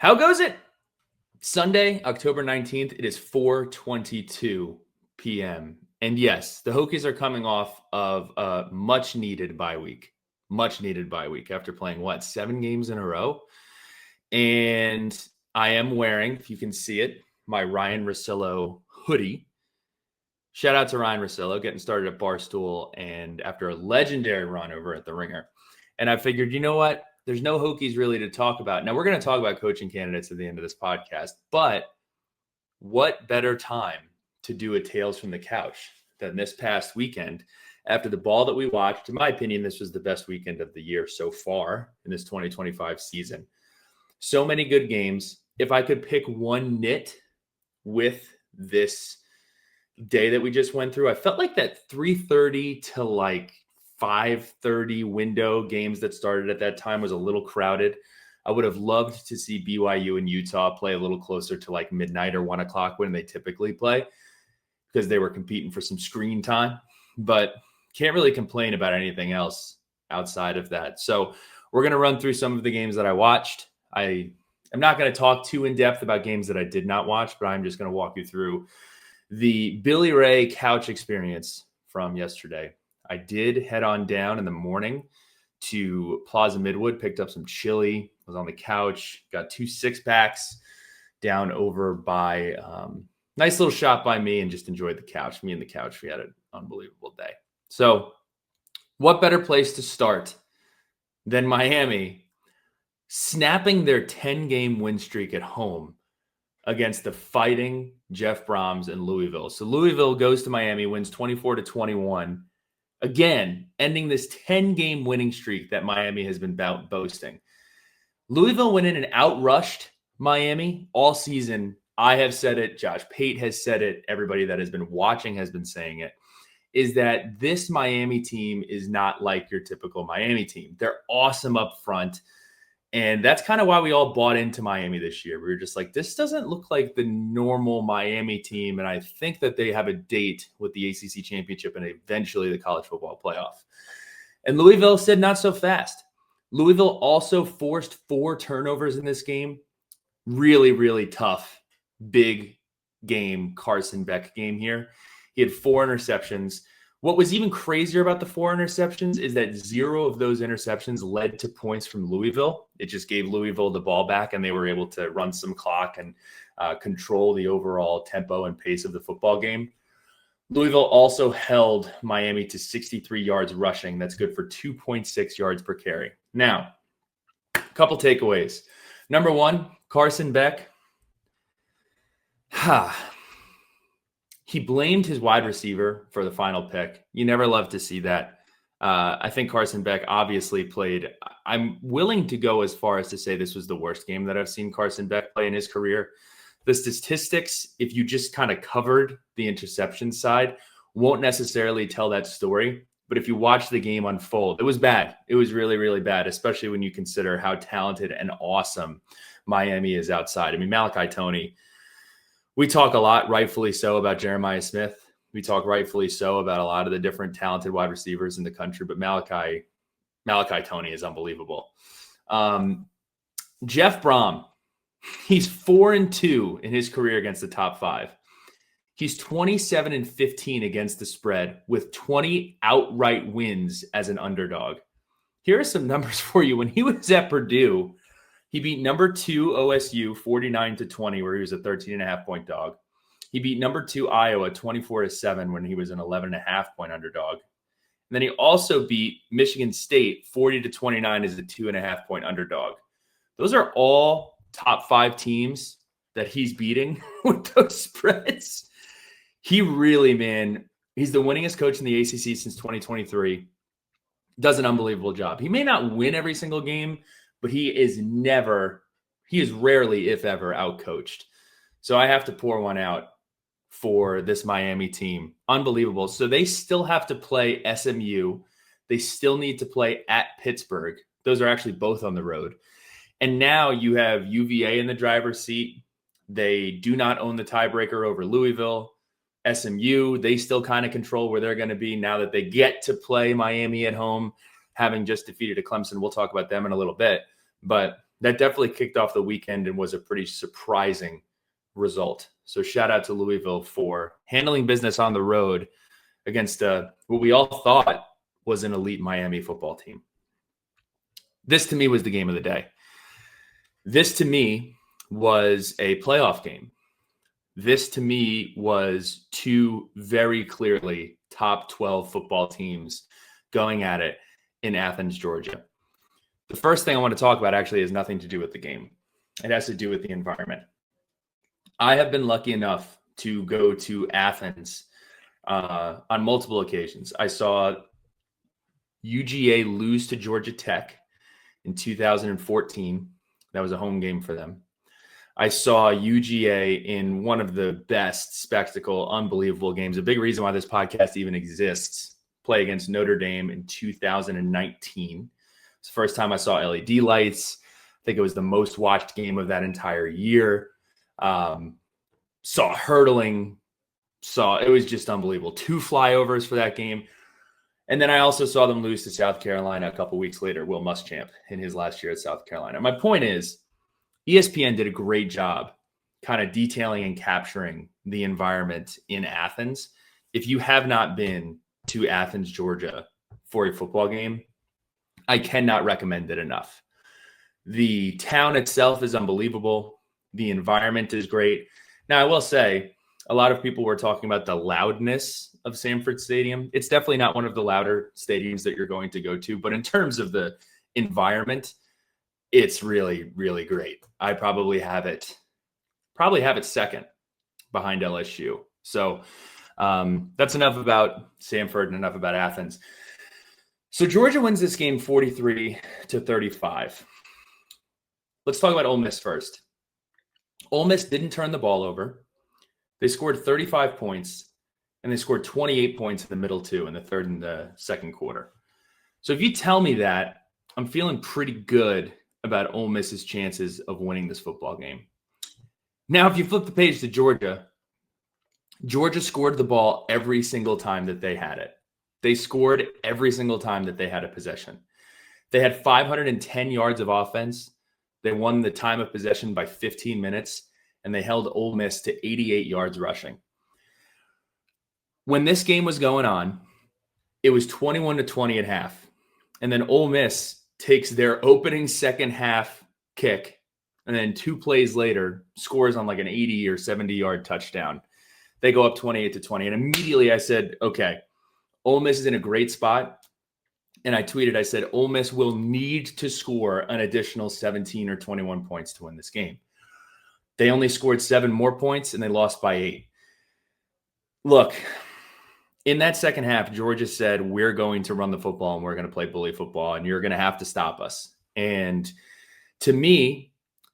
How goes it? Sunday, October 19th. It is 4:22 p.m. And yes, the Hokies are coming off of a much-needed bye week. Much-needed bye week after playing, 7 games in a row? And I am wearing, if you can see it, my Ryan Russillo hoodie. Shout out to Ryan Russillo, getting started at Barstool and after a legendary run over at the Ringer. And I figured, you know what? There's no Hokies really to talk about. Now, we're going to talk about coaching candidates at the end of this podcast, but what better time to do a Tales from the Couch than this past weekend after the ball that we watched? In my opinion, this was the best weekend of the year so far in this 2025 season. So many good games. If I could pick one nit with this day that we just went through, I felt like that 3:30 to 5:30 window games that started at that time was a little crowded. I would have loved to see BYU and Utah play a little closer to midnight or 1 o'clock when they typically play because they were competing for some screen time, but can't really complain about anything else outside of that. So we're going to run through some of the games that I watched. I'm not going to talk too in depth about games that I did not watch, but I'm just going to walk you through the Billy Ray couch experience from yesterday. I did head on down in the morning to Plaza Midwood, picked up some chili, was on the couch, got 2 6-packs down over by nice little shop by me and just enjoyed the couch. Me and the couch, we had an unbelievable day. So what better place to start than Miami snapping their 10-game win streak at home against the Fighting Jeff Brahms and Louisville. So Louisville goes to Miami, wins 24-21. Again, ending this 10-game winning streak that Miami has been boasting. Louisville went in and outrushed Miami all season. I have said it. Josh Pate has said it. Everybody that has been watching has been saying it, is that this Miami team is not like your typical Miami team. They're awesome up front. And that's kind of why we all bought into Miami this year. We were just like, this doesn't look like the normal Miami team. And I think that they have a date with the ACC championship and eventually the college football playoff. And Louisville said, not so fast. Louisville also forced 4 turnovers in this game. Really, really tough, big game, Carson Beck game here. He had 4 interceptions. What was even crazier about the 4 interceptions is that 0 of those interceptions led to points from Louisville. It just gave Louisville the ball back, and they were able to run some clock and control the overall tempo and pace of the football game. Louisville also held Miami to 63 yards rushing. That's good for 2.6 yards per carry. Now, a couple takeaways. Number 1, Carson Beck. He blamed his wide receiver for the final pick. You never love to see that. I think Carson Beck obviously played. I'm willing to go as far as to say this was the worst game that I've seen Carson Beck play in his career. The statistics, if you just kind of covered the interception side, won't necessarily tell that story. But if you watch the game unfold, it was bad. It was really, really bad, especially when you consider how talented and awesome Miami is outside. I mean, Malachi Toney. We talk a lot, rightfully so, about Jeremiah Smith. We talk rightfully so about a lot of the different talented wide receivers in the country, but Malachi Toney is unbelievable. Jeff Brom, he's 4-2 in his career against the top 5. He's 27-15 against the spread with 20 outright wins as an underdog. Here are some numbers for you. When he was at Purdue, he beat number 2 OSU 49-20, where he was a 13.5-point dog. He beat number 2 Iowa 24-7 when he was an 11.5-point underdog. And then he also beat Michigan State 40-29 as a 2.5-point underdog. Those are all top 5 teams that he's beating with those spreads. He really, man, he's the winningest coach in the ACC since 2023. Does an unbelievable job. He may not win every single game, but he is rarely, if ever, outcoached. So I have to pour one out for this Miami team. Unbelievable. So they still have to play SMU. They still need to play at Pittsburgh. Those are actually both on the road. And now you have UVA in the driver's seat. They do not own the tiebreaker over Louisville. SMU, they still kind of control where they're going to be now that they get to play Miami at home, having just defeated a Clemson. We'll talk about them in a little bit. But that definitely kicked off the weekend and was a pretty surprising result. So shout out to Louisville for handling business on the road against what we all thought was an elite Miami football team. This to me was the game of the day. This to me was a playoff game. This to me was two very clearly top 12 football teams going at it in Athens, Georgia. The first thing I want to talk about actually has nothing to do with the game. It has to do with the environment. I have been lucky enough to go to Athens on multiple occasions. I saw UGA lose to Georgia Tech in 2014. That was a home game for them. I saw UGA in one of the best spectacle, unbelievable games. A big reason why this podcast even exists, play against Notre Dame in 2019. It's the first time I saw LED lights. I think it was the most watched game of that entire year. Saw hurdling. It was just unbelievable. 2 flyovers for that game. And then I also saw them lose to South Carolina a couple weeks later, Will Muschamp in his last year at South Carolina. My point is, ESPN did a great job kind of detailing and capturing the environment in Athens. If you have not been to Athens, Georgia for a football game, I cannot recommend it enough. The town itself is unbelievable. The environment is great. Now, I will say, a lot of people were talking about the loudness of Sanford Stadium. It's definitely not one of the louder stadiums that you're going to go to, but in terms of the environment, it's really, really great. I probably have it second behind LSU. So that's enough about Sanford and enough about Athens. So Georgia wins this game 43-35. Let's talk about Ole Miss first. Ole Miss didn't turn the ball over. They scored 35 points, and they scored 28 points in the middle two in the third and the second quarter. So if you tell me that, I'm feeling pretty good about Ole Miss's chances of winning this football game. Now, if you flip the page to Georgia, Georgia scored the ball every single time that they had it. They scored every single time that they had a possession. They had 510 yards of offense. They won the time of possession by 15 minutes, and they held Ole Miss to 88 yards rushing. When this game was going on, it was 21-20 at half. And then Ole Miss takes their opening second half kick, and then 2 plays later scores on like an 80 or 70-yard touchdown. They go up 28-20. And immediately I said, okay, Ole Miss is in a great spot. And I tweeted, I said, Ole Miss will need to score an additional 17 or 21 points to win this game. They only scored 7 more points, and they lost by 8. Look, in that second half, Georgia said, we're going to run the football, and we're going to play bully football, and you're going to have to stop us. And to me,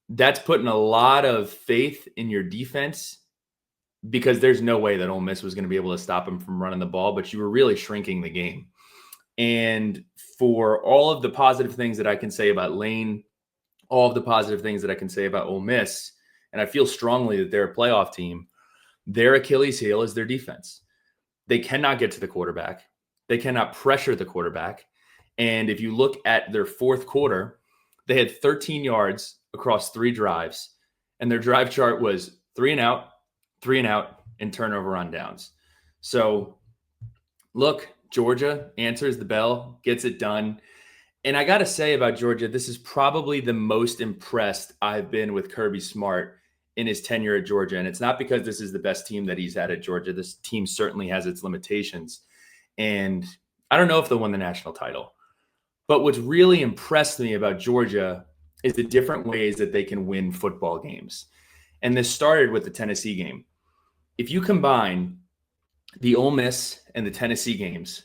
that's putting a lot of faith in your defense, because there's no way that Ole Miss was going to be able to stop them from running the ball, but you were really shrinking the game. And for all of the positive things that I can say about Lane, all of the positive things that I can say about Ole Miss, and I feel strongly that they're a playoff team, their Achilles heel is their defense. They cannot get to the quarterback. They cannot pressure the quarterback. And if you look at their fourth quarter, they had 13 yards across 3 drives, and their drive chart was 3 and out, and turnover on downs. So look, Georgia answers the bell, gets it done. And I got to say about Georgia, this is probably the most impressed I've been with Kirby Smart in his tenure at Georgia. And it's not because this is the best team that he's had at Georgia. This team certainly has its limitations. And I don't know if they'll win the national title. But what's really impressed me about Georgia is the different ways that they can win football games. And this started with the Tennessee game. If you combine the Ole Miss and the Tennessee games,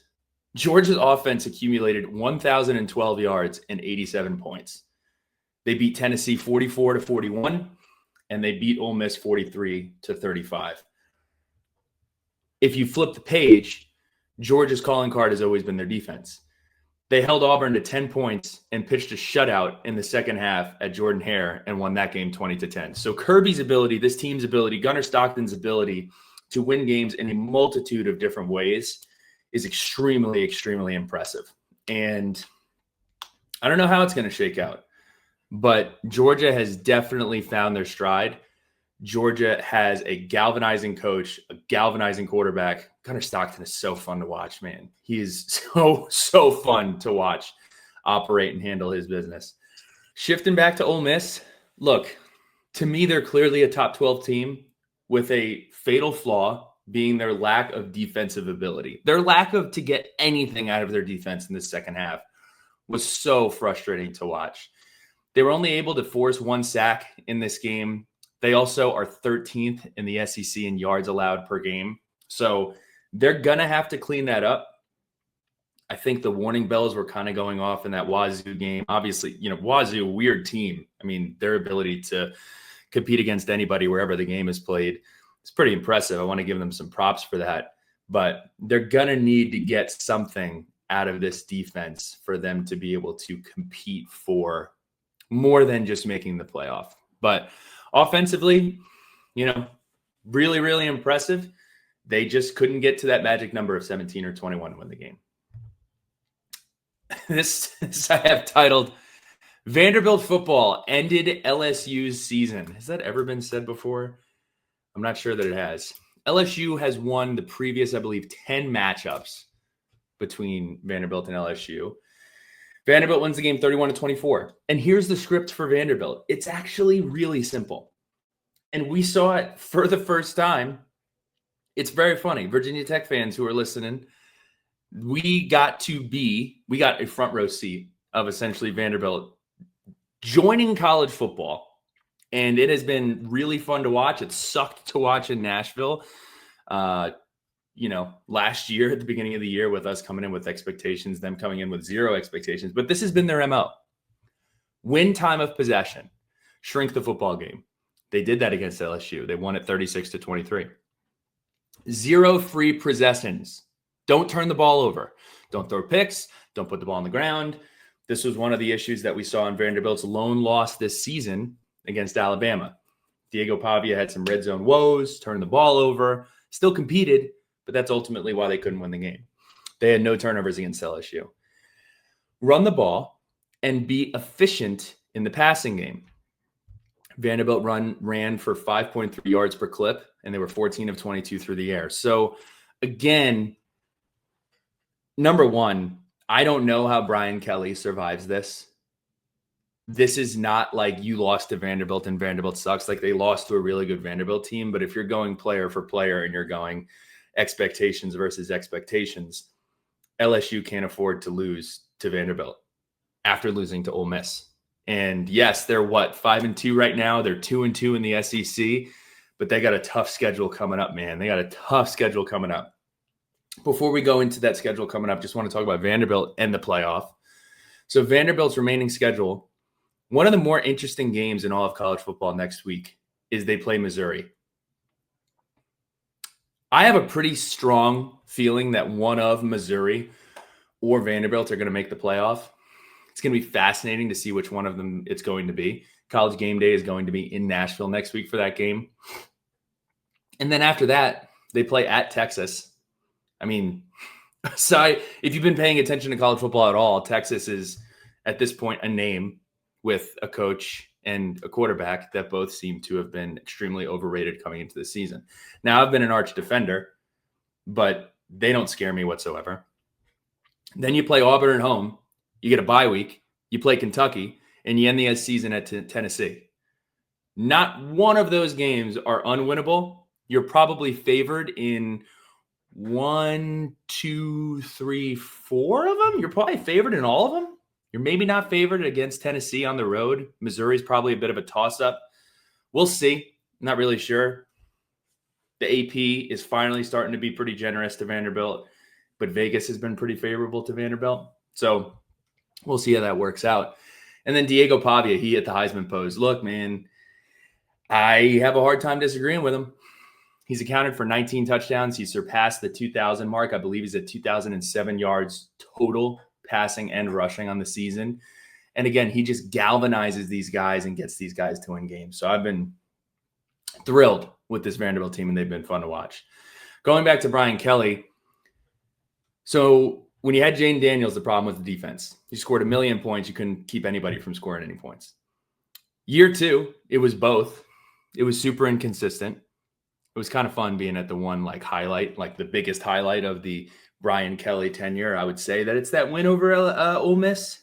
Georgia's offense accumulated 1,012 yards and 87 points. They beat Tennessee 44-41, and they beat Ole Miss 43-35. If you flip the page, Georgia's calling card has always been their defense. They held Auburn to 10 points and pitched a shutout in the second half at Jordan Hare and won that game 20-10. So Kirby's ability, this team's ability, Gunnar Stockton's ability to win games in a multitude of different ways is extremely, extremely impressive. And I don't know how it's going to shake out, but Georgia has definitely found their stride. Georgia has a galvanizing coach, a galvanizing quarterback. Gunnar Stockton is so fun to watch, man. He is so fun to watch operate and handle his business. Shifting back to Ole Miss, look, to me, they're clearly a top 12 team with a fatal flaw being their lack of defensive ability. Their lack of to get anything out of their defense in the second half was so frustrating to watch. They were only able to force one sack in this game. They also are 13th in the SEC in yards allowed per game. So they're going to have to clean that up. I think the warning bells were kind of going off in that Wazoo game. Obviously, Wazoo, weird team. I mean, their ability to compete against anybody wherever the game is played, it's pretty impressive. I want to give them some props for that. But they're going to need to get something out of this defense for them to be able to compete for more than just making the playoff. But offensively, really, really impressive. They just couldn't get to that magic number of 17 or 21 to win the game. This I have titled, Vanderbilt football ended LSU's season. Has that ever been said before? I'm not sure that it has. LSU has won the previous, I believe, 10 matchups between Vanderbilt and LSU. Vanderbilt wins the game 31-24. And here's the script for Vanderbilt. It's actually really simple. And we saw it for the first time. It's very funny. Virginia Tech fans who are listening, we got a front row seat of essentially Vanderbilt joining college football. And it has been really fun to watch. It sucked to watch in Nashville, last year at the beginning of the year with us coming in with expectations, them coming in with zero expectations. But this has been their MO. Win time of possession, shrink the football game. They did that against LSU. They won it 36-23. Zero free possessions. Don't turn the ball over. Don't throw picks. Don't put the ball on the ground. This was one of the issues that we saw in Vanderbilt's lone loss this season against Alabama. Diego Pavia had some red zone woes, turned the ball over, still competed, but that's ultimately why they couldn't win the game. They had no turnovers against LSU. Run the ball and be efficient in the passing game. Vanderbilt ran for 5.3 yards per clip, and they were 14 of 22 through the air. So, again, number one, I don't know how Brian Kelly survives this. This is not like you lost to Vanderbilt and Vanderbilt sucks. Like, they lost to a really good Vanderbilt team. But if you're going player for player and you're going expectations versus expectations, LSU can't afford to lose to Vanderbilt after losing to Ole Miss. And yes, they're 5-2 right now. They're 2-2 in the SEC, but they got a tough schedule coming up, man. They got a tough schedule coming up. Before we go into that schedule coming up, just want to talk about Vanderbilt and the playoff. So Vanderbilt's remaining schedule, one of the more interesting games in all of college football next week is they play Missouri. I have a pretty strong feeling that one of Missouri or Vanderbilt are going to make the playoff. It's going to be fascinating to see which one of them it's going to be. College Game Day is going to be in Nashville next week for that game. And then after that, they play at Texas. I mean, if you've been paying attention to college football at all, Texas is at this point a name with a coach and a quarterback that both seem to have been extremely overrated coming into the season. Now, I've been an arch defender, but they don't scare me whatsoever. Then you play Auburn at home. You get a bye week. You play Kentucky, and you end the season at Tennessee. Not one of those games are unwinnable. You're probably favored in 1, 2, 3, 4 of them. You're probably favored in all of them. You're maybe not favored against Tennessee on the road. Missouri's probably a bit of a toss-up. We'll see. Not really sure. The AP is finally starting to be pretty generous to Vanderbilt, but Vegas has been pretty favorable to Vanderbilt. So we'll see how that works out. And then Diego Pavia, he hit the Heisman pose. Look, man, I have a hard time disagreeing with him. He's accounted for 19 touchdowns. He surpassed the 2,000 mark. I believe he's at 2,007 yards total passing and rushing on the season. And again, he just galvanizes these guys and gets these guys to win games. So I've been thrilled with this Vanderbilt team, and they've been fun to watch. Going back to Brian Kelly. So when you had Jane Daniels, the problem was the defense. You scored 1 million points. You couldn't keep anybody from scoring any points. Year 2, it was both. It was super inconsistent. It was kind of fun being at the one like highlight, like the biggest highlight of the Brian Kelly tenure. I would say that it's that win over Ole Miss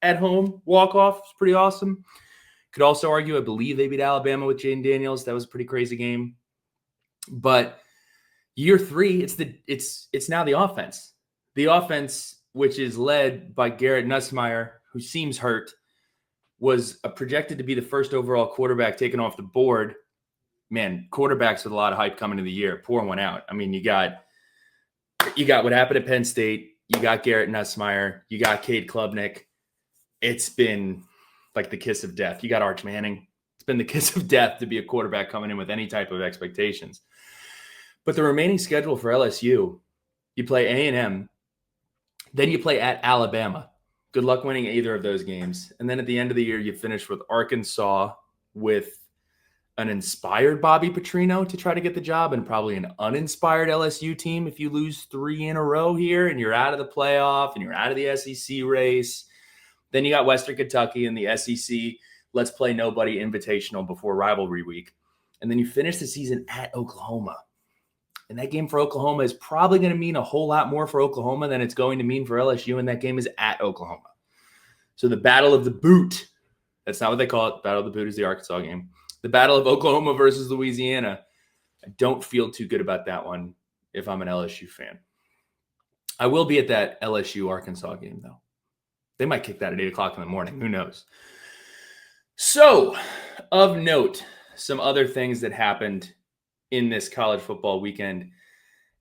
at home walk-off. It's pretty awesome. Could also argue, I believe they beat Alabama with Jaden Daniels. That was a pretty crazy game. But year 3, it's now the offense. The offense, which is led by Garrett Nussmeier, who seems hurt, was projected to be the first overall quarterback taken off the board. Man, quarterbacks with a lot of hype coming into the year, pour one out. I mean, you got what happened at Penn State. You got Garrett Nussmeier. You got Cade Klubnik. It's been like the kiss of death. You got Arch Manning. It's been the kiss of death to be a quarterback coming in with any type of expectations. But the remaining schedule for LSU, you play A&M, then you play at Alabama. Good luck winning either of those games. And then at the end of the year, you finish with Arkansas, with an inspired Bobby Petrino to try to get the job, and probably an uninspired LSU team if you lose 3 in a row here and you're out of the playoff and you're out of the SEC race. Then you got Western Kentucky and the SEC let's play nobody invitational before rivalry week. And then you finish the season at Oklahoma. And that game for Oklahoma is probably going to mean a whole lot more for Oklahoma than it's going to mean for LSU, and that game is at Oklahoma. So the Battle of the Boot, that's not what they call it. Battle of the Boot is the Arkansas game. The Battle of Oklahoma versus Louisiana. I don't feel too good about that one if I'm an LSU fan. I will be at that LSU-Arkansas game, though. They might kick that at 8 o'clock in the morning. Who knows? So, of note, some other things that happened in this college football weekend.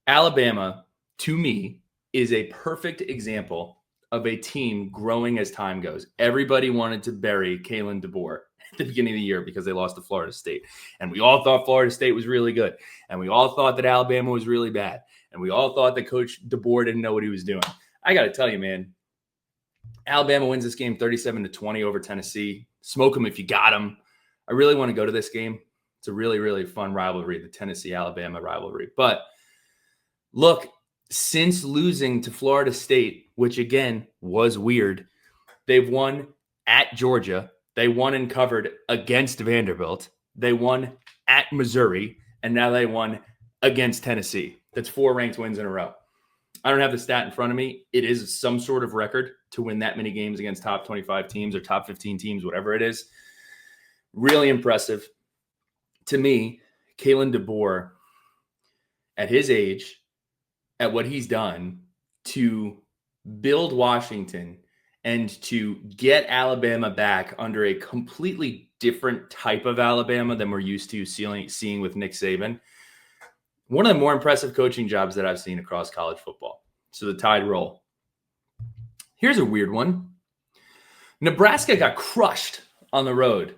Alabama, to me, is a perfect example of a team growing as time goes. Everybody wanted to bury Kalen DeBoer at the beginning of the year because they lost to Florida State. And we all thought Florida State was really good. And we all thought that Alabama was really bad. And we all thought that Coach DeBoer didn't know what he was doing. I got to tell you, man, Alabama wins this game 37-20 over Tennessee. Smoke them if you got them. I really want to go to this game. It's a really, really fun rivalry, the Tennessee-Alabama rivalry. But look, since losing to Florida State, which again was weird, they've won at Georgia. They won and covered against Vanderbilt. They won at Missouri. And now they won against Tennessee. That's 4 ranked wins in a row. I don't have the stat in front of me. It is some sort of record to win that many games against top 25 teams or top 15 teams, whatever it is. Really impressive. To me, Kalen DeBoer, at his age, at what he's done to build Washington and to get Alabama back under a completely different type of Alabama than we're used to seeing with Nick Saban. One of the more impressive coaching jobs that I've seen across college football. So the Tide roll. Here's a weird one. Nebraska got crushed on the road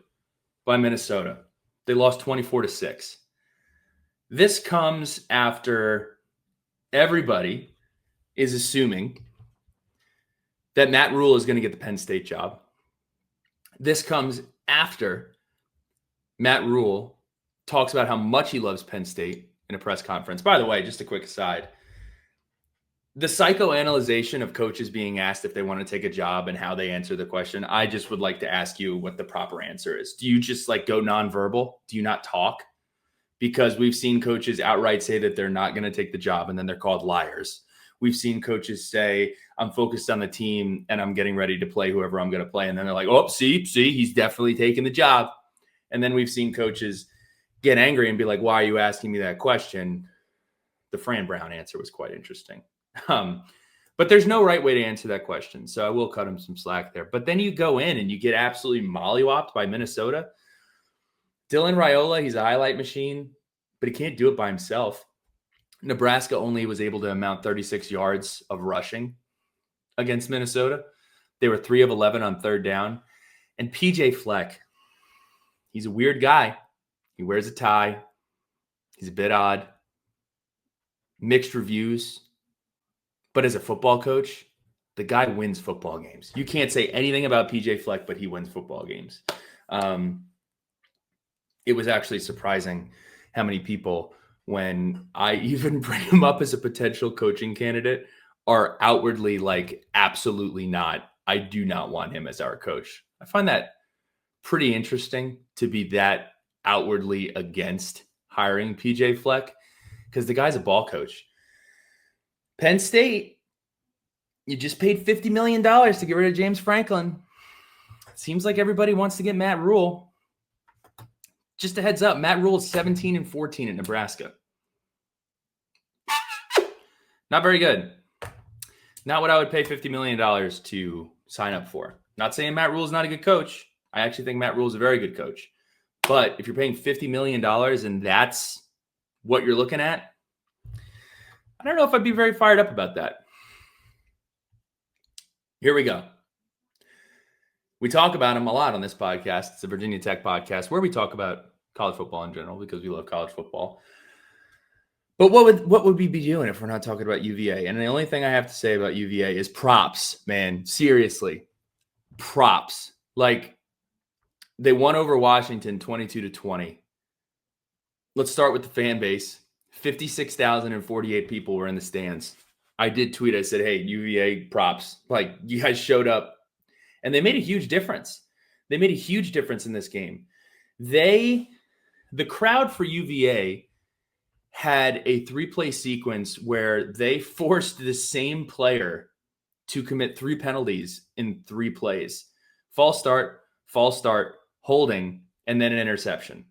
by Minnesota. They lost 24-6. This comes after everybody is assuming that Matt Rule is going to get the Penn State job. This comes after Matt Rule talks about how much he loves Penn State in a press conference. By the way, just a quick aside, the psychoanalyzation of coaches being asked if they want to take a job and how they answer the question, I just would like to ask you what the proper answer is. Do you just go nonverbal? Do you not talk? Because we've seen coaches outright say that they're not going to take the job, and then they're called liars. We've seen coaches say, I'm focused on the team and I'm getting ready to play whoever I'm going to play. And then they're like, oh, see, he's definitely taking the job. And then we've seen coaches get angry and be like, why are you asking me that question? The Fran Brown answer was quite interesting. But there's no right way to answer that question. So I will cut him some slack there. But then you go in and you get absolutely mollywopped by Minnesota. Dylan Raiola, he's a highlight machine, but he can't do it by himself. Nebraska only was able to amount 36 yards of rushing against Minnesota. They were 3 of 11 on third down. And PJ Fleck, he's a weird guy. He wears a tie. He's a bit odd. Mixed reviews. But as a football coach, the guy wins football games. You can't say anything about PJ Fleck, but he wins football games. It was actually surprising how many people, when I even bring him up as a potential coaching candidate, are outwardly like, absolutely not. I do not want him as our coach. I find that pretty interesting to be that outwardly against hiring PJ Fleck because the guy's a ball coach. Penn State, you just paid $50 million to get rid of James Franklin. It seems like everybody wants to get Matt Rule. Just a heads up, Matt Rule is 17-14 at Nebraska. Not very good. Not what I would pay $50 million to sign up for. Not saying Matt Rule is not a good coach. I actually think Matt Rule is a very good coach. But if you're paying $50 million and that's what you're looking at, I don't know if I'd be very fired up about that. Here we go. We talk about him a lot on this podcast. It's a Virginia Tech podcast where we talk about college football in general because we love college football. But what would we be doing if we're not talking about UVA? And the only thing I have to say about UVA is props, man. Seriously, props. Like, they won over Washington 22-20. Let's start with the fan base. 56,048 people were in the stands. I did tweet. I said, hey, UVA props. Like, you guys showed up. And they made a huge difference. They made a huge difference in this game. The crowd for UVA had a 3-play sequence where they forced the same player to commit 3 penalties in 3 plays. False start, holding, and then an interception.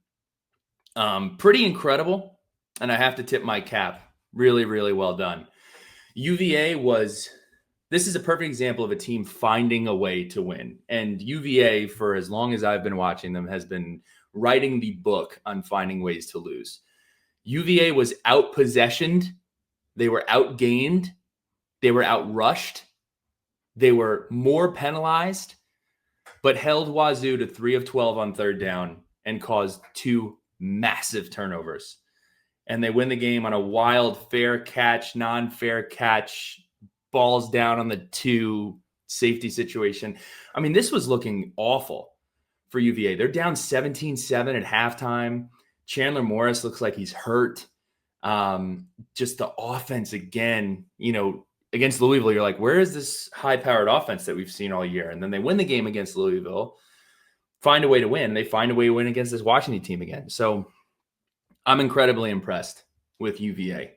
Pretty incredible. And I have to tip my cap. Really, really well done. UVA this is a perfect example of a team finding a way to win. And UVA, for as long as I've been watching them, has been writing the book on finding ways to lose. UVA was out-possessioned. They were outgained. They were outrushed. They were more penalized, but held Wazoo to 3 of 12 on third down and caused 2 massive turnovers. And they win the game on a wild fair catch, non-fair catch, balls down on the 2 safety situation. I mean, this was looking awful for UVA. They're down 17-7 at halftime. Chandler Morris looks like he's hurt. Just the offense again, against Louisville, you're like, where is this high-powered offense that we've seen all year? And then they win the game against Louisville, find a way to win. They find a way to win against this Washington team again. So I'm incredibly impressed with UVA.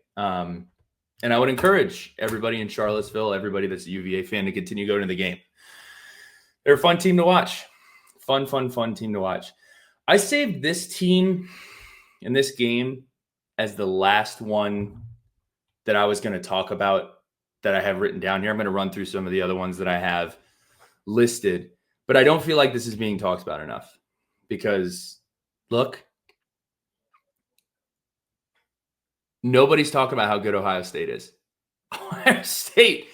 And I would encourage everybody in Charlottesville, everybody that's a UVA fan, to continue going to the game. They're a fun team to watch. Fun team to watch. I saved this team in this game as the last one that I was going to talk about that I have written down here. I'm going to run through some of the other ones that I have listed, but I don't feel like this is being talked about enough because, look, nobody's talking about how good Ohio State is. Ohio State,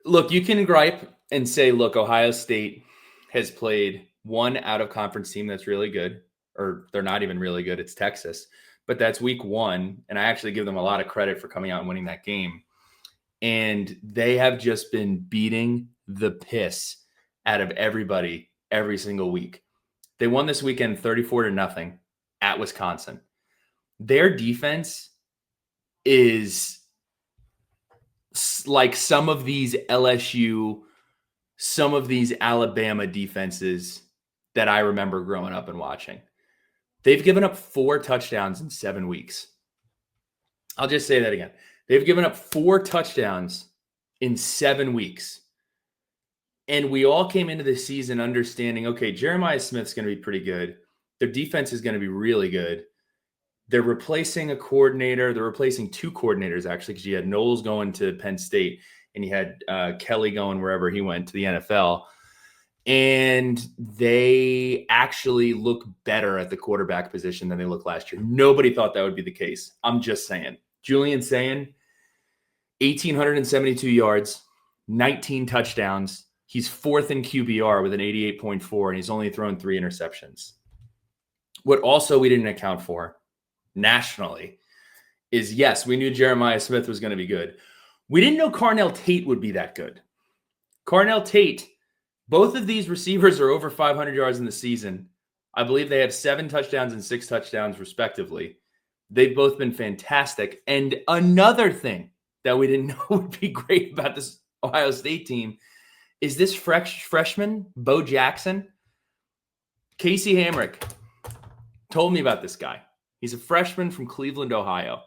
look, you can gripe and say, look, Ohio State has played one out-of-conference team that's really good, or they're not even really good. It's Texas. But that's week 1, and I actually give them a lot of credit for coming out and winning that game. And they have just been beating the piss out of everybody every single week. They won this weekend 34-0 at Wisconsin. Their defense is like some of these LSU, some of these Alabama defenses that I remember growing up and watching. They've given up 4 touchdowns in 7 weeks. I'll just say that again. They've given up 4 touchdowns in 7 weeks. And we all came into this season understanding, okay, Jeremiah Smith's going to be pretty good. Their defense is going to be really good. They're replacing a coordinator. They're replacing 2 coordinators, actually, because you had Knowles going to Penn State and you had Kelly going wherever he went to the NFL. And they actually look better at the quarterback position than they looked last year. Nobody thought that would be the case. I'm just saying. Julian Sayin, 1,872 yards, 19 touchdowns. He's 4th in QBR with an 88.4, and he's only thrown 3 interceptions. What also we didn't account for nationally is, yes, we knew Jeremiah Smith was going to be good. We didn't know Carnell Tate would be that good. Carnell Tate, both of these receivers are over 500 yards in the season. I believe they have 7 touchdowns and 6 touchdowns, respectively. They've both been fantastic. And another thing that we didn't know would be great about this Ohio State team is this freshman, Bo Jackson. Casey Hamrick told me about this guy. He's a freshman from Cleveland, Ohio,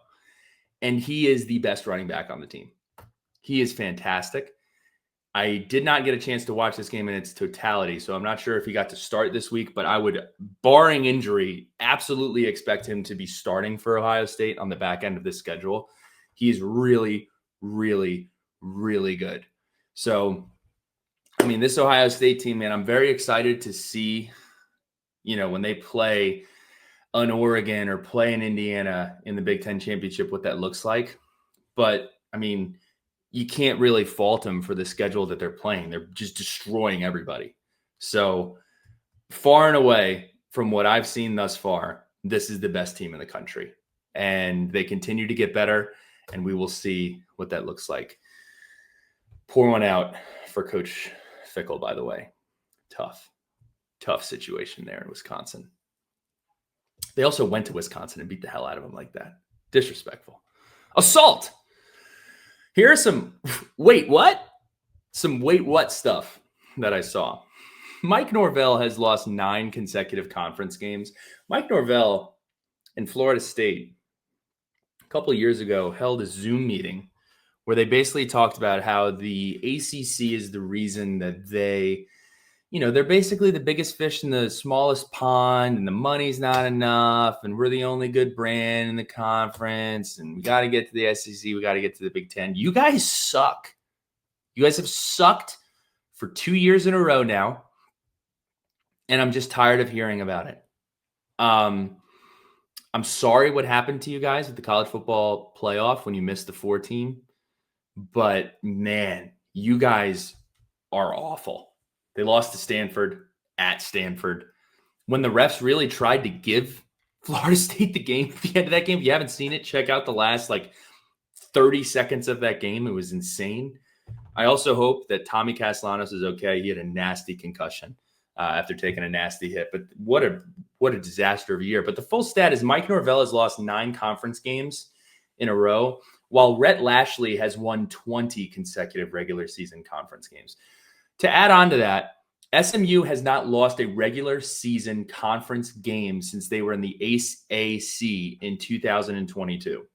and he is the best running back on the team. He is fantastic. I did not get a chance to watch this game in its totality, so I'm not sure if he got to start this week, but I would, barring injury, absolutely expect him to be starting for Ohio State on the back end of this schedule. He's really, really, really good. So, I mean, this Ohio State team, man, I'm very excited to see, when they play an Oregon or play in Indiana in the Big Ten Championship, what that looks like. But, I mean, you can't really fault them for the schedule that they're playing. They're just destroying everybody. So far and away from what I've seen thus far, this is the best team in the country. And they continue to get better, and we will see what that looks like. Pour one out for Coach Fickle, by the way. Tough situation there in Wisconsin. They also went to Wisconsin and beat the hell out of them like that. Disrespectful. Assault! Here are some wait what stuff that I saw. Mike Norvell has lost 9 consecutive conference games. Mike Norvell in Florida State a couple of years ago held a Zoom meeting where they basically talked about how the ACC is the reason that they're basically the biggest fish in the smallest pond, and the money's not enough, and we're the only good brand in the conference, and we got to get to the SEC, we got to get to the Big Ten. You guys suck. You guys have sucked for 2 years in a row now, and I'm just tired of hearing about it. I'm sorry what happened to you guys with the college football playoff when you missed the 4 team, but man, you guys are awful. They lost to Stanford at Stanford. When the refs really tried to give Florida State the game at the end of that game, if you haven't seen it, check out the last 30 seconds of that game. It was insane. I also hope that Tommy Castellanos is okay. He had a nasty concussion after taking a nasty hit. But what a disaster of a year. But the full stat is Mike Norvell has lost 9 conference games in a row, while Rhett Lashley has won 20 consecutive regular season conference games. To add on to that, SMU has not lost a regular season conference game since they were in the ACC in 2022.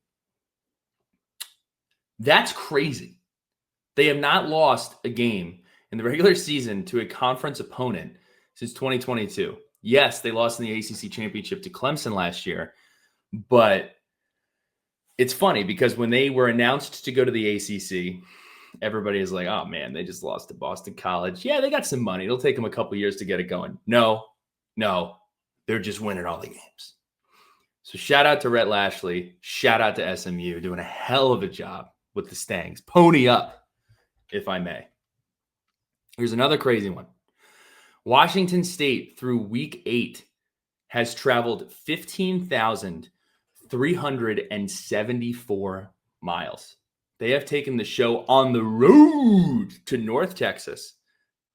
That's crazy. They have not lost a game in the regular season to a conference opponent since 2022. Yes, they lost in the ACC championship to Clemson last year, but it's funny because when they were announced to go to the ACC, everybody is like, oh man, they just lost to Boston College. Yeah, they got some money. It'll take them a couple years to get it going. No, they're just winning all the games. So shout out to Rhett Lashley. Shout out to SMU doing a hell of a job with the Stangs. Pony up, if I may. Here's another crazy one. Washington State through week 8 has traveled 15,374 miles. They have taken the show on the road to North Texas,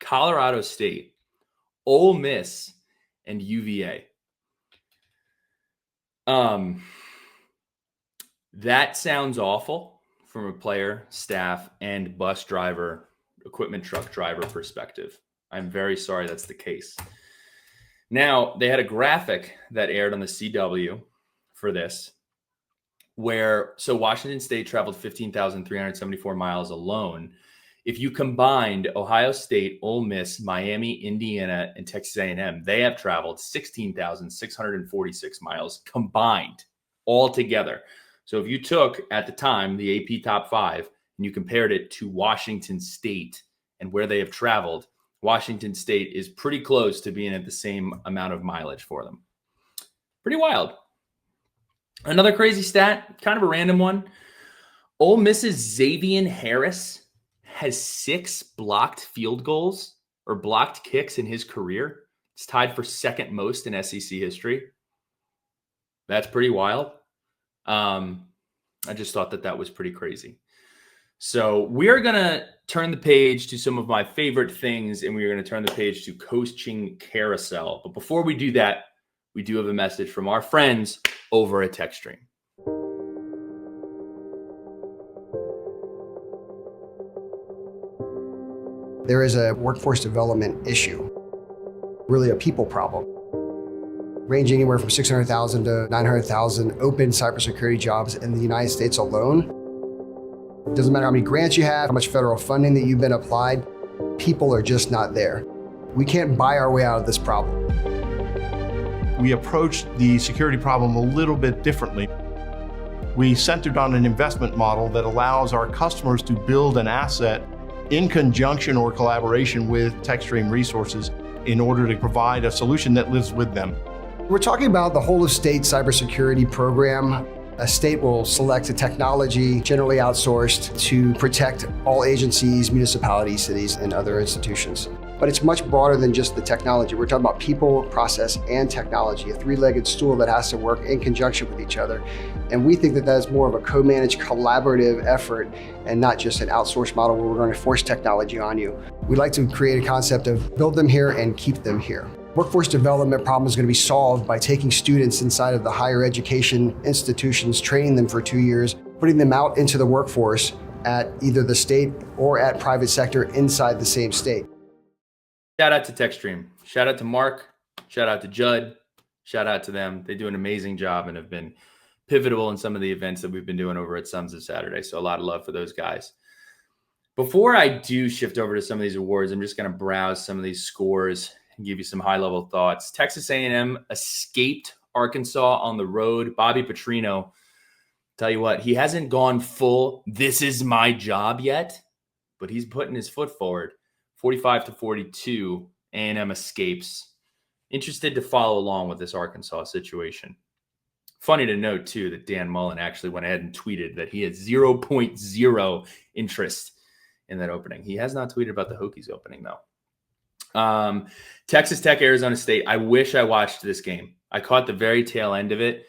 Colorado State, Ole Miss, and UVA. That sounds awful from a player, staff, and bus driver, equipment truck driver perspective. I'm very sorry that's the case. Now, they had a graphic that aired on the CW for this, so Washington State traveled 15,374 miles alone. If you combined Ohio State, Ole Miss, Miami, Indiana, and Texas A&M, they have traveled 16,646 miles combined all together. So if you took, at the time, the AP Top 5, and you compared it to Washington State and where they have traveled, Washington State is pretty close to being at the same amount of mileage for them. Pretty wild. Another crazy stat, kind of a random one. Ole Miss's Xavier Harris has 6 blocked field goals or blocked kicks in his career. It's tied for second most in SEC history. That's pretty wild. I just thought that was pretty crazy. So we're going to turn the page to some of my favorite things, and we're going to turn the page to coaching carousel. But before we do that, we do have a message from our friends over at TechStream. There is a workforce development issue, really a people problem. ranging anywhere from 600,000 to 900,000 open cybersecurity jobs in the United States alone. It doesn't matter how many grants you have, how much federal funding that you've been applied, people are just not there. We can't buy our way out of this problem. We approached the security problem a little bit differently. We centered on an investment model that allows our customers to build an asset in conjunction or collaboration with TechStream resources in order to provide a solution that lives with them. We're talking about the whole of state cybersecurity program. A state will select a technology generally outsourced to protect all agencies, municipalities, cities, and other institutions. But it's much broader than just the technology. We're talking about people, process, and technology, a three-legged stool that has to work in conjunction with each other. And we think that that is more of a co-managed, collaborative effort and not just an outsourced model where we're going to force technology on you. We like to create a concept of build them here and keep them here. Workforce development problem is going to be solved by taking students inside of the higher education institutions, training them for 2 years, putting them out into the workforce at either the state or at private sector inside the same state. Shout out to TechStream. Shout out to Mark. Shout out to Judd. Shout out to them. They do an amazing job and have been pivotal in some of the events that we've been doing over at Sons of Saturday. So a lot of love for those guys. Before I do shift over to some of these awards, I'm just going to browse some of these scores and give you some high-level thoughts. Texas A&M escaped Arkansas on the road. Bobby Petrino, tell you what, he hasn't gone full "this is my job" yet, but he's putting his foot forward. 45-42, A&M escapes. Interested to follow along with this Arkansas situation. Funny to note, too, that Dan Mullen actually went ahead and tweeted that he had 0.0 interest in that opening. He has not tweeted about the Hokies opening, though. Texas Tech, Arizona State. I wish I watched this game. I caught the very tail end of it.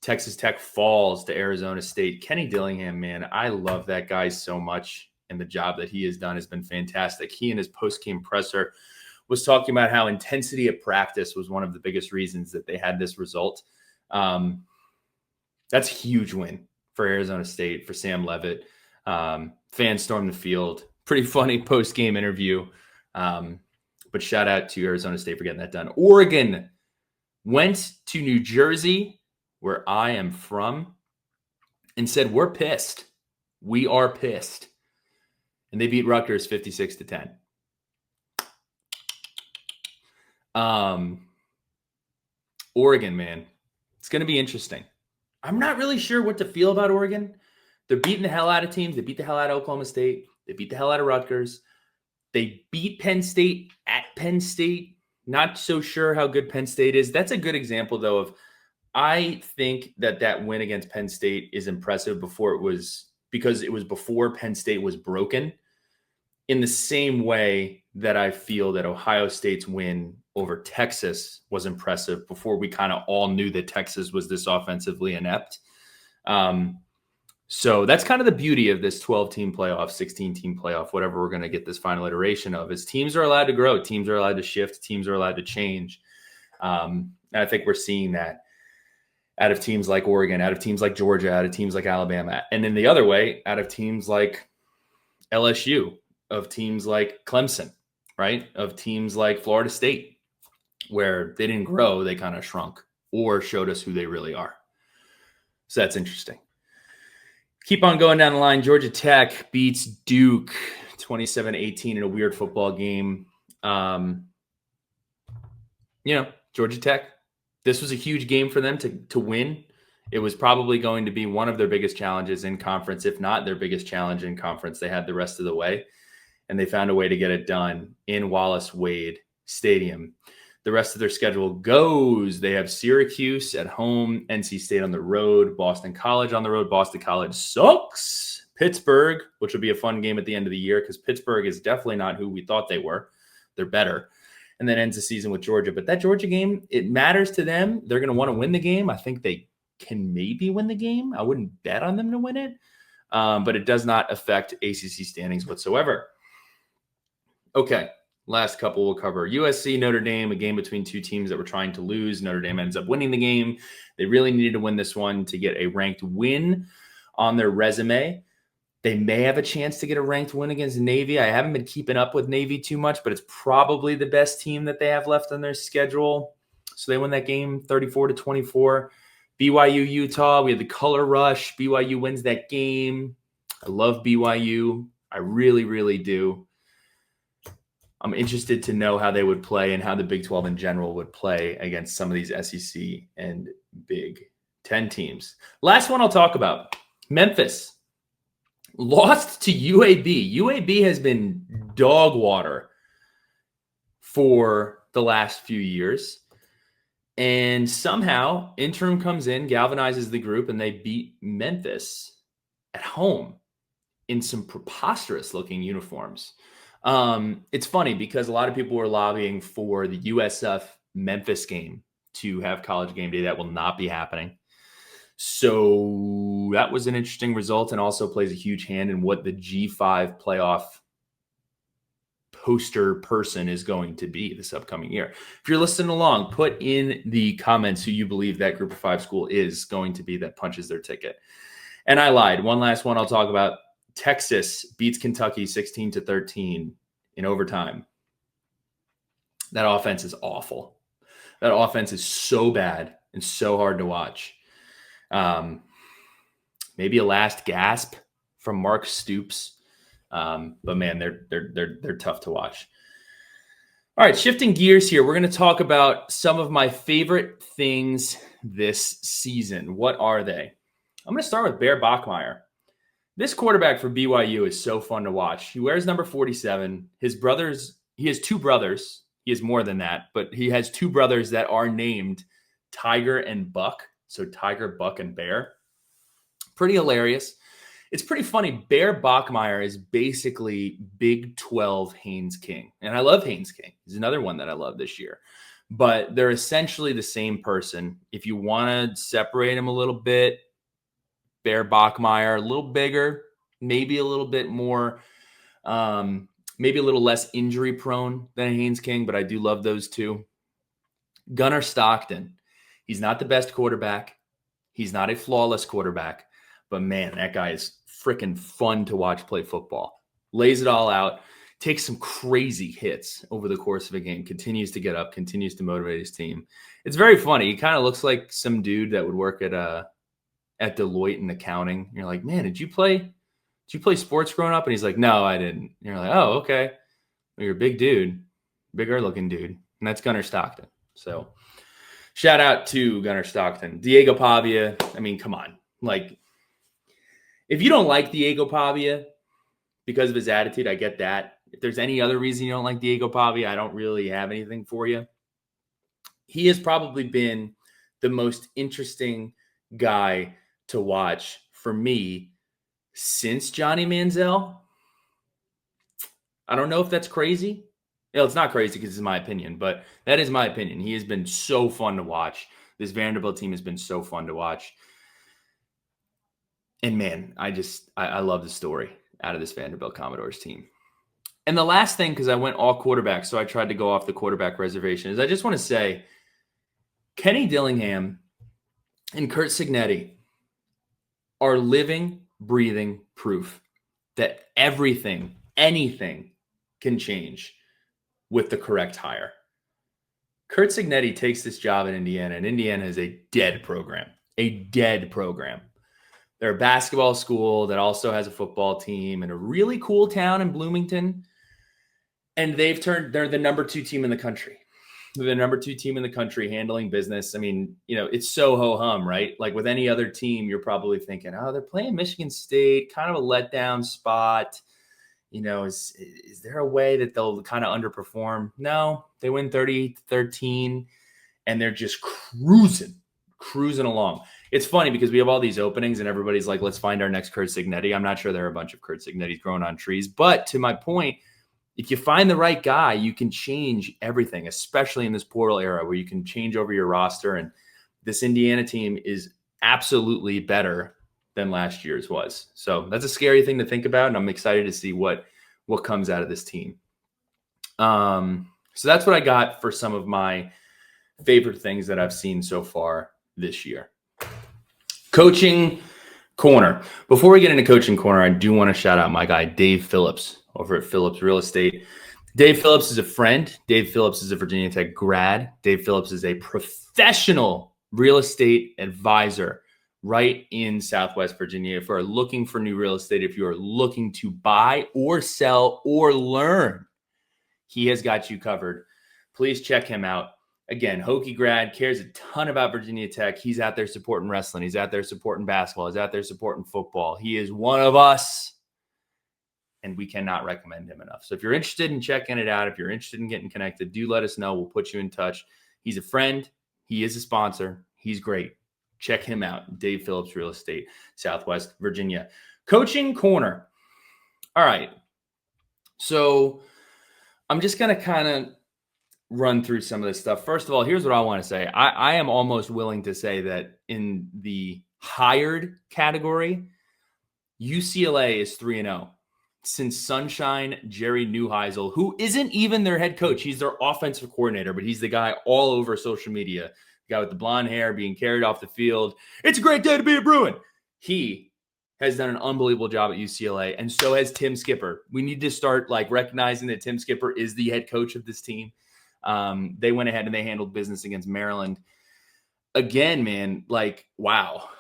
Texas Tech falls to Arizona State. Kenny Dillingham, man, I love that guy so much, and the job that he has done has been fantastic. He, in his post-game presser, was talking about how intensity of practice was one of the biggest reasons that they had this result. That's a huge win for Arizona State, for Sam Leavitt. Fans stormed the field. Pretty funny post-game interview. But shout out to Arizona State for getting that done. Oregon went to New Jersey, where I am from, and said, we're pissed. We are pissed. And they beat Rutgers 56-10. Oregon, man, it's going to be interesting. I'm not really sure what to feel about Oregon. They're beating the hell out of teams. They beat the hell out of Oklahoma State. They beat the hell out of Rutgers. They beat Penn State at Penn State. Not so sure how good Penn State is. That's a good example, though, of I think that win against Penn State is impressive because it was before Penn State was broken, in the same way that I feel that Ohio State's win over Texas was impressive before we kind of all knew that Texas was this offensively inept. So that's kind of the beauty of this 12-team playoff, 16-team playoff, whatever we're going to get this final iteration of, is teams are allowed to grow, teams are allowed to shift, teams are allowed to change. And I think we're seeing that out of teams like Oregon, out of teams like Georgia, out of teams like Alabama, and then the other way, out of teams like LSU, of teams like Clemson, right? Of teams like Florida State, where they didn't grow, they kind of shrunk or showed us who they really are. So that's interesting. Keep on going down the line. Georgia Tech beats Duke 27-18 in a weird football game. Georgia Tech, this was a huge game for them to win. It was probably going to be one of their biggest challenges in conference, if not their biggest challenge in conference. They had the rest of the way, and they found a way to get it done in Wallace Wade Stadium. The rest of their schedule goes. They have Syracuse at home, NC State on the road, Boston College on the road. Boston College sucks. Pittsburgh, which will be a fun game at the end of the year because Pittsburgh is definitely not who we thought they were. They're better. And then ends the season with Georgia. But that Georgia game, it matters to them. They're going to want to win the game. I think they can maybe win the game. I wouldn't bet on them to win it. But it does not affect ACC standings whatsoever. Okay. Last couple we'll cover. USC, Notre Dame, a game between two teams that were trying to lose. Notre Dame ends up winning the game. They really needed to win this one to get a ranked win on their resume. They may have a chance to get a ranked win against Navy. I haven't been keeping up with Navy too much, but it's probably the best team that they have left on their schedule. So they win that game 34-24. BYU, Utah, we had the color rush. BYU wins that game. I love BYU. I really, really do. I'm interested to know how they would play and how the Big 12 in general would play against some of these SEC and Big 10 teams. Last one I'll talk about, Memphis. Lost to UAB. UAB has been dog water for the last few years. And somehow interim comes in, galvanizes the group, and they beat Memphis at home in some preposterous looking uniforms. It's funny because a lot of people were lobbying for the USF Memphis game to have College Game Day. That will not be happening. So that was an interesting result and also plays a huge hand in what the G5 playoff poster person is going to be this upcoming year. If you're listening along, put in the comments who you believe that group of 5 school is going to be that punches their ticket. And I lied. One last one I'll talk about. Texas beats Kentucky 16-13 in overtime. That offense is awful. That offense is so bad and so hard to watch. Maybe a last gasp from Mark Stoops. But man, they're tough to watch. All right, shifting gears here. We're going to talk about some of my favorite things this season. What are they? I'm going to start with Bear Bachmeier. This quarterback for BYU is so fun to watch. He wears number 47. He has 2 brothers. He has more than that, but he has 2 brothers that are named Tiger and Buck. So Tiger, Buck, and Bear. Pretty hilarious. It's pretty funny. Bear Bachmeier is basically Big 12 Haynes King. And I love Haynes King. He's another one that I love this year. But they're essentially the same person. If you want to separate them a little bit, Bear Bachmeier, a little bigger, maybe a little bit more, maybe a little less injury prone than Haynes King, but I do love those two. Gunnar Stockton. He's not the best quarterback. He's not a flawless quarterback, but man, that guy is freaking fun to watch play football. Lays it all out, takes some crazy hits over the course of a game, continues to get up, continues to motivate his team. It's very funny. He kind of looks like some dude that would work at Deloitte in accounting. You're like, man, did you play sports growing up? And he's like, no, I didn't. And you're like, oh, okay. Well, you're a big dude, bigger looking dude. And that's Gunnar Stockton. So shout out to Gunnar Stockton. Diego Pavia. I mean, come on. Like, if you don't like Diego Pavia because of his attitude, I get that. If there's any other reason you don't like Diego Pavia, I don't really have anything for you. He has probably been the most interesting guy to watch for me since Johnny Manziel. I don't know if that's crazy. It's not crazy because it's my opinion, but that is my opinion. He has been so fun to watch. This Vanderbilt team has been so fun to watch. And man, I love the story out of this Vanderbilt Commodores team. And the last thing, because I went all quarterback, so I tried to go off the quarterback reservation, is I just want to say Kenny Dillingham and Curt Cignetti are living, breathing proof that anything can change with the correct hire. Curt Cignetti takes this job in Indiana, and Indiana is a dead program. They're a basketball school that also has a football team and a really cool town in Bloomington. And they're the number 2 team in the country. They're the number 2 team in the country handling business. I mean, it's so ho-hum, right? Like with any other team, you're probably thinking, oh, they're playing Michigan State, kind of a letdown spot. Is there a way that they'll kind of underperform? No, they win 30-13 and they're just cruising along. It's funny because we have all these openings and everybody's like, let's find our next Curt Cignetti. I'm not sure there are a bunch of Curt Cignettis growing on trees, but to my point, if you find the right guy, you can change everything, especially in this portal era where you can change over your roster. And this Indiana team is absolutely better than last year's was. So that's a scary thing to think about. And I'm excited to see what comes out of this team. So that's what I got for some of my favorite things that I've seen so far this year. Coaching Corner. Before we get into Coaching Corner, I do want to shout out my guy, Dave Phillips over at Phillips Real Estate. Dave Phillips is a friend. Dave Phillips is a Virginia Tech grad. Dave Phillips is a professional real estate advisor right in Southwest Virginia. If you are looking for new real estate, if you are looking to buy or sell or learn, he has got you covered. Please check him out. Again, Hokie grad, cares a ton about Virginia Tech. He's out there supporting wrestling. He's out there supporting basketball. He's out there supporting football. He is one of us, and we cannot recommend him enough. So if you're interested in checking it out, if you're interested in getting connected, do let us know. We'll put you in touch. He's a friend. He is a sponsor. He's great. Check him out. Dave Phillips Real Estate, Southwest Virginia. Coaching Corner. All right. So I'm just going to kind of run through some of this stuff. First of all, here's what I want to say. I am almost willing to say that in the hired category, UCLA is 3-0. Since Sunshine Jerry Neuheisel, who isn't even their head coach, he's their offensive coordinator, but he's the guy all over social media, the guy with the blonde hair being carried off the field. It's a great day to be a Bruin. He has done an unbelievable job at UCLA, and so has Tim Skipper. We need to start recognizing that Tim Skipper is the head coach of this team. They went ahead and they handled business against Maryland. Again, man, wow.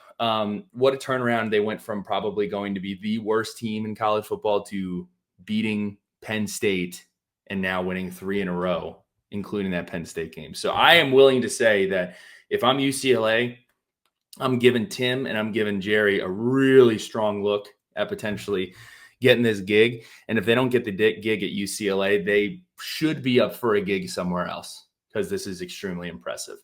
What a turnaround. They went from probably going to be the worst team in college football to beating Penn State and now winning 3 in a row, including that Penn State game. So I am willing to say that if I'm UCLA, I'm giving Tim and I'm giving Jerry a really strong look at potentially getting this gig. And if they don't get the gig at UCLA, they should be up for a gig somewhere else because this is extremely impressive.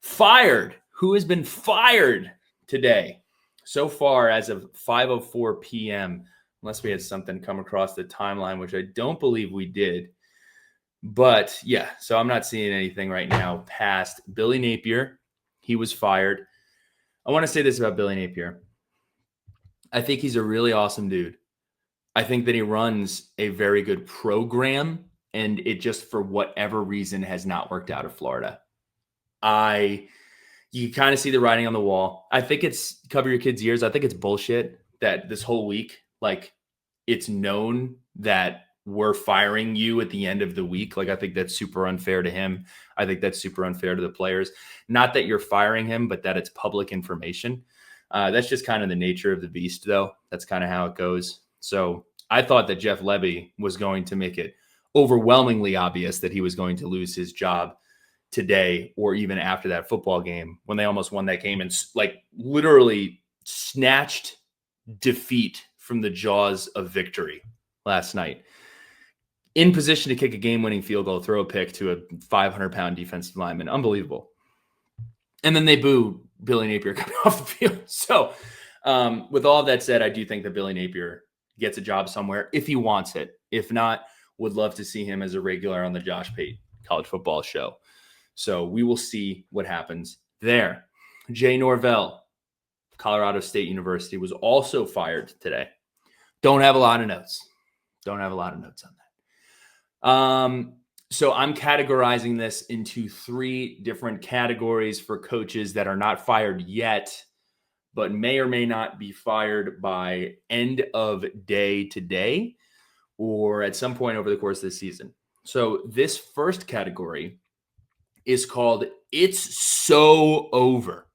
Fired. Who has been fired today? So far, as of 5:04 p.m., unless we had something come across the timeline, which I don't believe we did. But yeah, so I'm not seeing anything right now past Billy Napier. He was fired. I want to say this about Billy Napier. I think he's a really awesome dude. I think that he runs a very good program, and it just, for whatever reason, has not worked out at Florida. You kind of see the writing on the wall. I think it's cover your kids' ears. I think it's bullshit that this whole week, it's known that we're firing you at the end of the week. I think that's super unfair to him. I think that's super unfair to the players. Not that you're firing him, but that it's public information. That's just kind of the nature of the beast, though. That's kind of how it goes. So I thought that Jeff Lebby was going to make it overwhelmingly obvious that he was going to lose his job today or even after that football game when they almost won that game and literally snatched defeat from the jaws of victory last night. In position to kick a game-winning field goal, throw a pick to a 500-pound defensive lineman. Unbelievable. And then they boo Billy Napier coming off the field. So with all of that said, I do think that Billy Napier gets a job somewhere if he wants it. If not, would love to see him as a regular on the Josh Pate College Football Show. So we will see what happens there. Jay Norvell, Colorado State University, was also fired today. Don't have a lot of notes on that. So I'm categorizing this into 3 different categories for coaches that are not fired yet, but may or may not be fired by end of day today or at some point over the course of the season. So this first category is called It's So Over.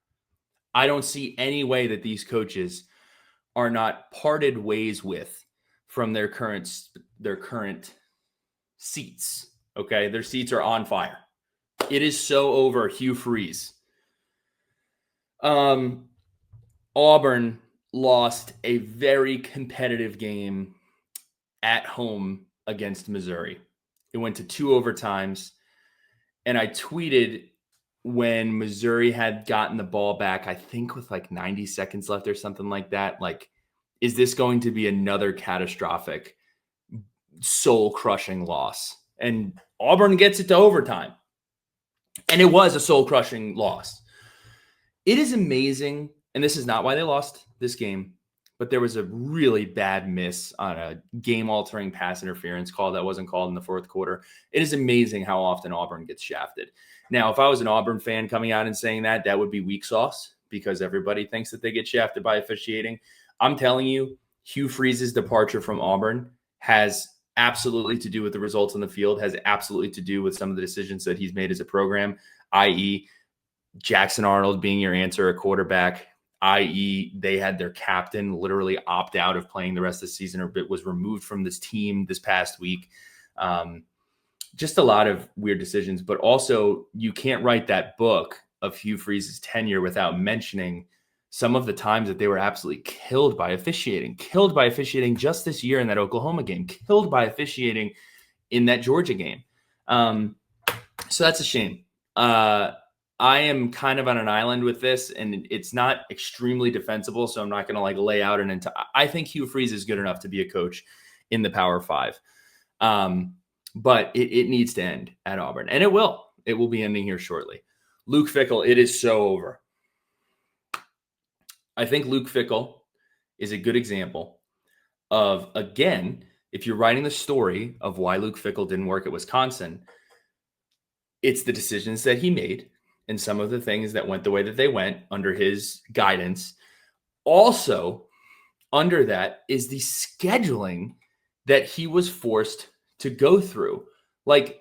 I don't see any way that these coaches are not parted ways with from their current seats. Okay, their seats are on fire. It is so over. Hugh Freeze. Auburn lost a very competitive game at home against Missouri. It went to 2 overtimes. And I tweeted when Missouri had gotten the ball back, I think with 90 seconds left or something like that. Is this going to be another catastrophic, soul-crushing loss? And Auburn gets it to overtime. And it was a soul-crushing loss. It is amazing, and this is not why they lost this game, but there was a really bad miss on a game-altering pass interference call that wasn't called in the 4th quarter. It is amazing how often Auburn gets shafted. Now, if I was an Auburn fan coming out and saying that, that would be weak sauce because everybody thinks that they get shafted by officiating. I'm telling you, Hugh Freeze's departure from Auburn has absolutely to do with the results on the field, has absolutely to do with some of the decisions that he's made as a program, i.e. Jackson Arnold being your answer at quarterback, i.e. they had their captain literally opt out of playing the rest of the season or was removed from this team this past week. Just a lot of weird decisions, but also you can't write that book of Hugh Freeze's tenure without mentioning some of the times that they were absolutely killed by officiating just this year in that Oklahoma game, killed by officiating in that Georgia game. So that's a shame. I am kind of on an island with this, and it's not extremely defensible, so I'm not going to like lay out an entire. I think Hugh Freeze is good enough to be a coach in the Power Five, but it needs to end at Auburn, and it will. It will be ending here shortly. Luke Fickell, it is so over. I think Luke Fickell is a good example of, again, if you're writing the story of why Luke Fickell didn't work at Wisconsin, it's the decisions that he made and some of the things that went the way that they went under his guidance. Also, under that is the scheduling that he was forced to go through. Like,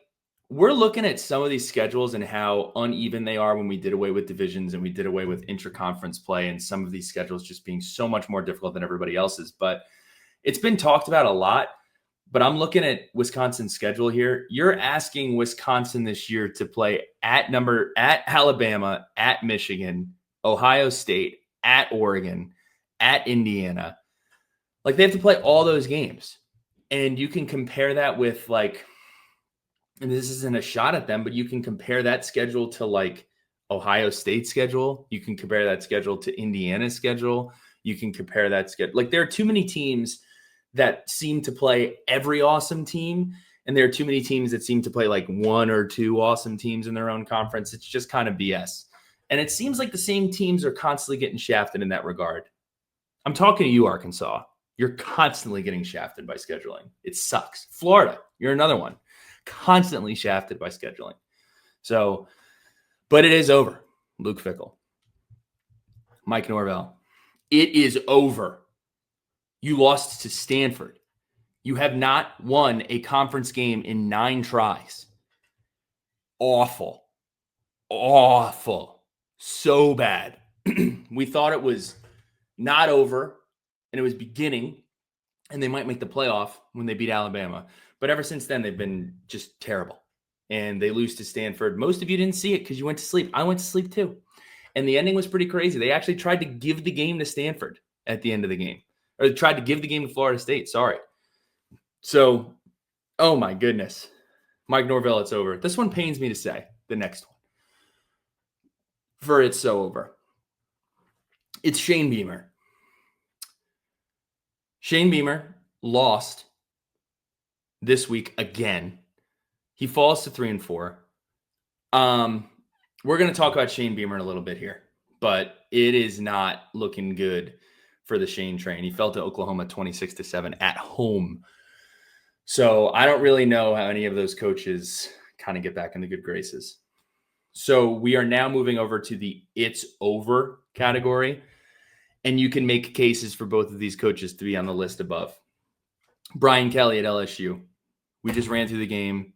we're looking at some of these schedules and how uneven they are when we did away with divisions and we did away with intra-conference play, and some of these schedules just being so much more difficult than everybody else's. But it's been talked about a lot. But I'm looking at Wisconsin's schedule here. You're asking Wisconsin this year to play at Alabama, at Michigan, Ohio State, at Oregon, at Indiana. Like, they have to play all those games. And you can compare that with, like, and this isn't a shot at them, but you can compare that schedule to like Ohio State's schedule. You can compare that schedule to Indiana's schedule. You can compare that schedule. Like, there are too many teams that seem to play every awesome team, and there are too many teams that seem to play like one or two awesome teams in their own conference. It's just kind of BS. And it seems like the same teams are constantly getting shafted in that regard. I'm talking to you, Arkansas. You're constantly getting shafted by scheduling. It sucks. Florida, you're another one. Constantly shafted by scheduling. So, but it is over. Luke Fickell, Mike Norvell, it is over. You lost to Stanford. You have not won a conference game in 9 tries. Awful. So bad. We thought it was not over and it was beginning, and they might make the playoff when they beat Alabama. But ever since then, they've been just terrible. And they lose to Stanford. Most of you didn't see it because you went to sleep. I went to sleep too. And the ending was pretty crazy. They actually tried to give the game to Stanford at the end of the game. Or they tried to give the game to Florida State. Sorry. So, oh my goodness. Mike Norvell, it's over. This one pains me to say. The next one. For it's so over. It's Shane Beamer. Shane Beamer lost this week again. He falls to 3-4. We're going to talk about Shane Beamer in a little bit here, but it is not looking good for the Shane train. He fell to Oklahoma 26-7 at home. So I don't really know how any of those coaches kind of get back in the good graces. So we are now moving over to the it's over category, and you can make cases for both of these coaches to be on the list above. Brian Kelly at LSU. We just ran through the game.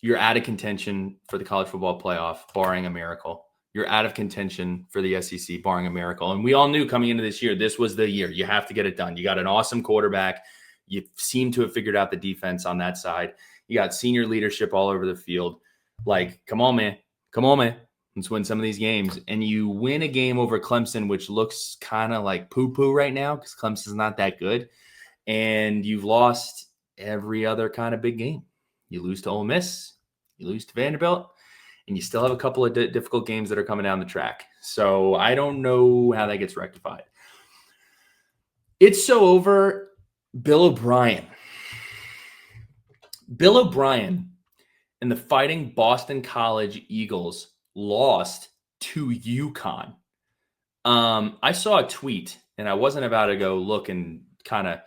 You're out of contention for the college football playoff, barring a miracle. You're out of contention for the SEC, barring a miracle. And we all knew coming into this year, this was the year. You have to get it done. You got an awesome quarterback. You seem to have figured out the defense on that side. You got senior leadership all over the field. Like, come on, man. Come on, man. Let's win some of these games. And you win a game over Clemson, which looks kind of like poo-poo right now because Clemson's not that good. And you've lost every other kind of big game. You lose to Ole Miss, you lose to Vanderbilt, and you still have a couple of difficult games that are coming down the track. So I don't know how that gets rectified. It's so over. Bill O'Brien. Bill O'Brien and the Fighting Boston College Eagles lost to UConn. I saw a tweet, and I wasn't about to go look and kind of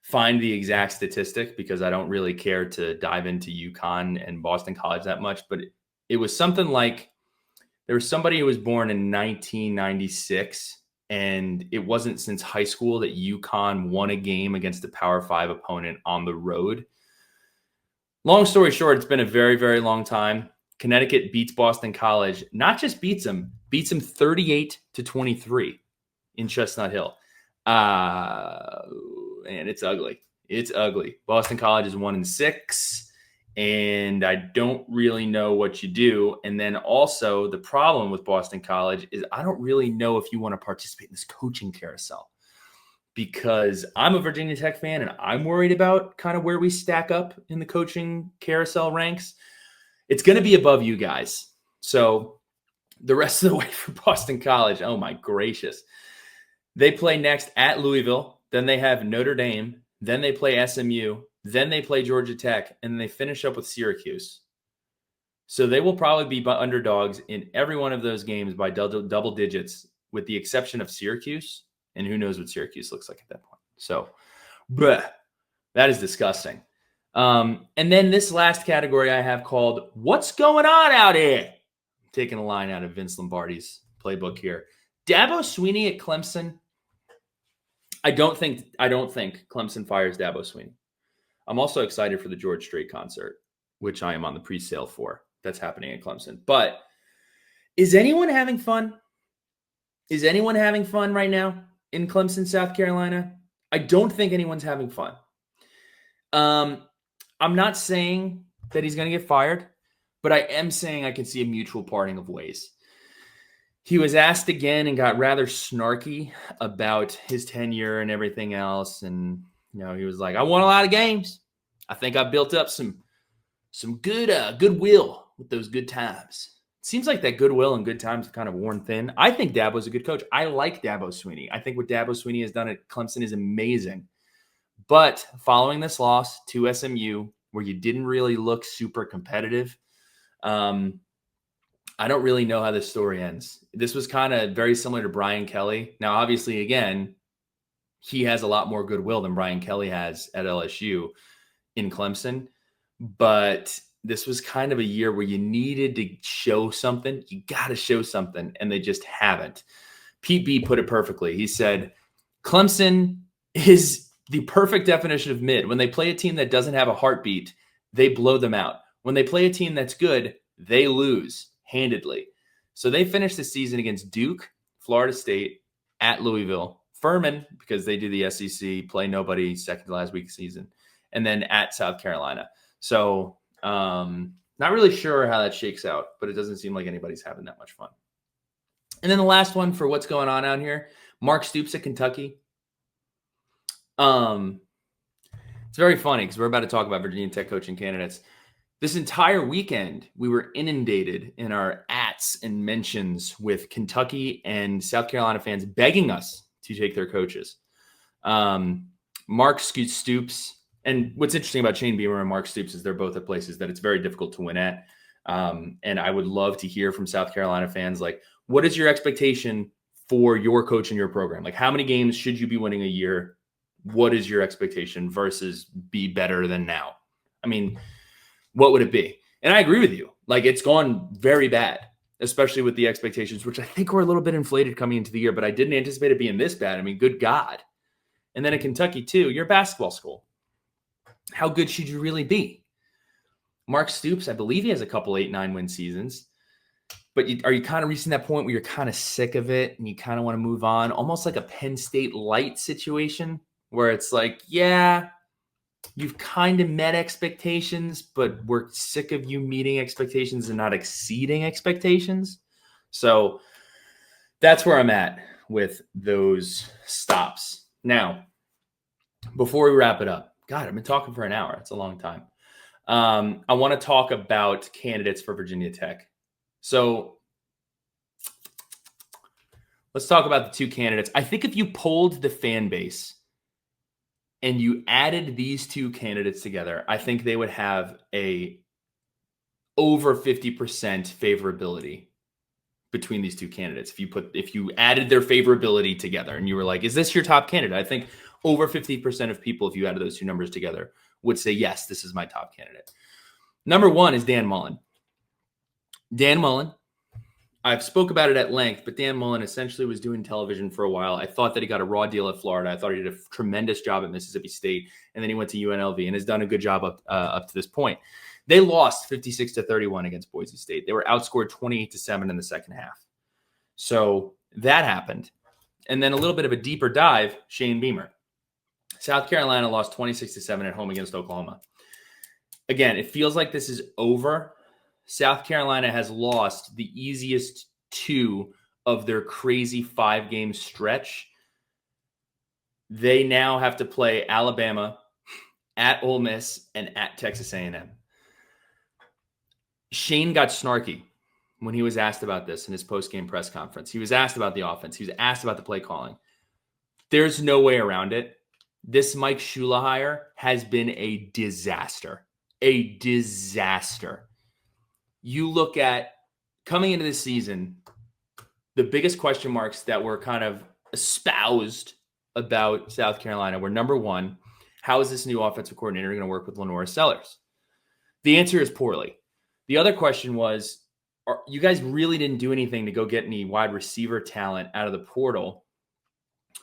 find the exact statistic because I don't really care to dive into UConn and Boston College that much, but it was something like there was somebody who was born in 1996, and it wasn't since high school that UConn won a game against a Power 5 opponent on the road Long story short, it's been a very, very long time. Connecticut beats Boston College. Not just beats them 38-23 in Chestnut Hill. And it's ugly. It's ugly. Boston College is 1-6, and I don't really know what you do. And then also the problem with Boston College is I don't really know if you want to participate in this coaching carousel, because I'm a Virginia Tech fan and I'm worried about kind of where we stack up in the coaching carousel ranks. It's going to be above you guys. So the rest of the way for Boston College, oh my gracious. They play next at Louisville. Then they have Notre Dame. Then they play SMU. Then they play Georgia Tech. And they finish up with Syracuse. So they will probably be underdogs in every one of those games by double digits, with the exception of Syracuse. And who knows what Syracuse looks like at that point. So, that is disgusting. And then this last category I have called What's Going On Out Here? I'm taking a line out of Vince Lombardi's playbook here. Dabo Swinney at Clemson. I don't think Clemson fires Dabo Swinney. I'm also excited for the George Strait concert, which I am on the pre-sale for. That's happening at Clemson. But is anyone having fun? Is anyone having fun right now in Clemson, South Carolina? I don't think anyone's having fun. I'm not saying that he's going to get fired, but I am saying I can see a mutual parting of ways. He was asked again and got rather snarky about his tenure and everything else. And, he was like, I won a lot of games. I think I built up some good goodwill with those good times. It seems like that goodwill and good times have kind of worn thin. I think Dabo's a good coach. I like Dabo Swinney. I think what Dabo Swinney has done at Clemson is amazing. But following this loss to SMU, where you didn't really look super competitive, I don't really know how this story ends. This was kind of very similar to Brian Kelly. Now, obviously, again, he has a lot more goodwill than Brian Kelly has at LSU in Clemson. But this was kind of a year where you needed to show something. You got to show something, and they just haven't. Pete B put it perfectly. He said, Clemson is the perfect definition of mid. When they play a team that doesn't have a heartbeat, they blow them out. When they play a team that's good, they lose handedly. So they finished the season against Duke, Florida State, at Louisville, Furman, because they do the SEC, play nobody second to last week of the season, and then at South Carolina. So not really sure how that shakes out, but it doesn't seem like anybody's having that much fun. And then the last one for what's going on out here, Mark Stoops at Kentucky. It's very funny because we're about to talk about Virginia Tech coaching candidates. This entire weekend, we were inundated in our ats and mentions with Kentucky and South Carolina fans begging us to take their coaches. Mark Stoops, and what's interesting about Shane Beamer and Mark Stoops is they're both at places that it's very difficult to win at. And I would love to hear from South Carolina fans, like, what is your expectation for your coach and your program? Like, how many games should you be winning a year? What is your expectation versus be better than now? I mean, what would it be? And I agree with you. Like, it's gone very bad, especially with the expectations, which I think were a little bit inflated coming into the year, but I didn't anticipate it being this bad. I mean, good God. And then at Kentucky too, you're a basketball school. How good should you really be? Mark Stoops, I believe he has a couple 8-9 win seasons, but are you kind of reaching that point where you're kind of sick of it and you kind of want to move on? Almost like a Penn State light situation where it's like, yeah, you've kind of met expectations, but we're sick of you meeting expectations and not exceeding expectations. So that's where I'm at with those stops. Now, before we wrap it up, God, I've been talking for an hour. It's a long time. I want to talk about candidates for Virginia Tech. So let's talk about the two candidates. I think if you polled the fan base and you added these two candidates together, I think they would have a over 50% favorability between these two candidates. If you added their favorability together and you were like, is this your top candidate? I think over 50% of people, if you added those two numbers together, would say, yes, this is my top candidate. Number one is Dan Mullen. Dan Mullen, I've spoke about it at length, but Dan Mullen essentially was doing television for a while. I thought that he got a raw deal at Florida. I thought he did a tremendous job at Mississippi State, and then he went to UNLV and has done a good job up to this point. They lost 56-31 against Boise State. They were outscored 28-7 in the second half. So that happened. And then a little bit of a deeper dive, Shane Beamer. South Carolina lost 26-7 at home against Oklahoma. Again, it feels like this is over. South Carolina has lost the easiest 2 of their crazy 5-game stretch. They now have to play Alabama, at Ole Miss, and at Texas A&M. Shane got snarky when he was asked about this in his post-game press conference. He was asked about the offense. He was asked about the play calling. There's no way around it. This Mike Shula hire has been a disaster. A disaster. You look at coming into this season, the biggest question marks that were kind of espoused about South Carolina were, number one, how is this new offensive coordinator going to work with Lenora Sellers? The answer is poorly. The other question was, you guys really didn't do anything to go get any wide receiver talent out of the portal.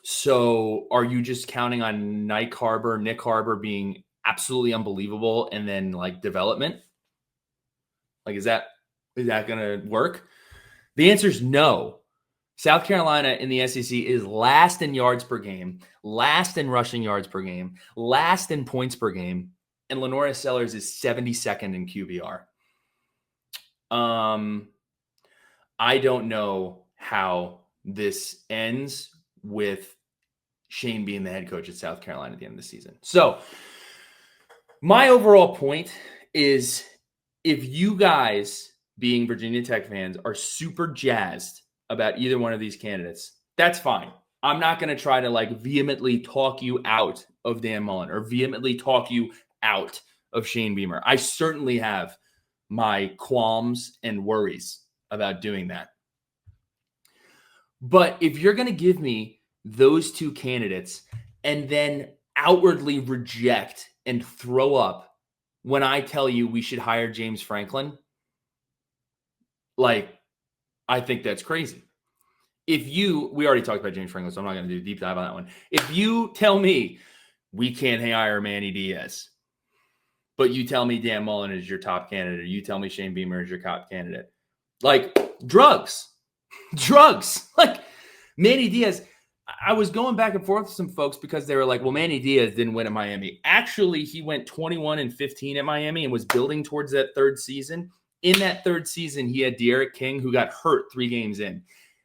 So are you just counting on Nick Harbor being absolutely unbelievable and then like development? Like, is that going to work? The answer is no. South Carolina in the SEC is last in yards per game, last in rushing yards per game, last in points per game, and Lenora Sellers is 72nd in QBR. I don't know how this ends with Shane being the head coach at South Carolina at the end of the season. So my overall point is, if you guys, being Virginia Tech fans, are super jazzed about either one of these candidates, that's fine. I'm not going to try to like vehemently talk you out of Dan Mullen or vehemently talk you out of Shane Beamer. I certainly have my qualms and worries about doing that. But if you're going to give me those 2 candidates and then outwardly reject and throw up when I tell you we should hire James Franklin, like, I think that's crazy. We already talked about James Franklin, so I'm not going to do a deep dive on that one. If you tell me we can't hire Manny Diaz, but you tell me Dan Mullen is your top candidate, or you tell me Shane Beamer is your top candidate, like, drugs. Like, Manny Diaz, I was going back and forth with some folks because they were like, well, Manny Diaz didn't win at Miami. Actually, he went 21-15 at Miami and was building towards that 3rd season. In that 3rd season, he had De'Aaron King, who got hurt 3 games in.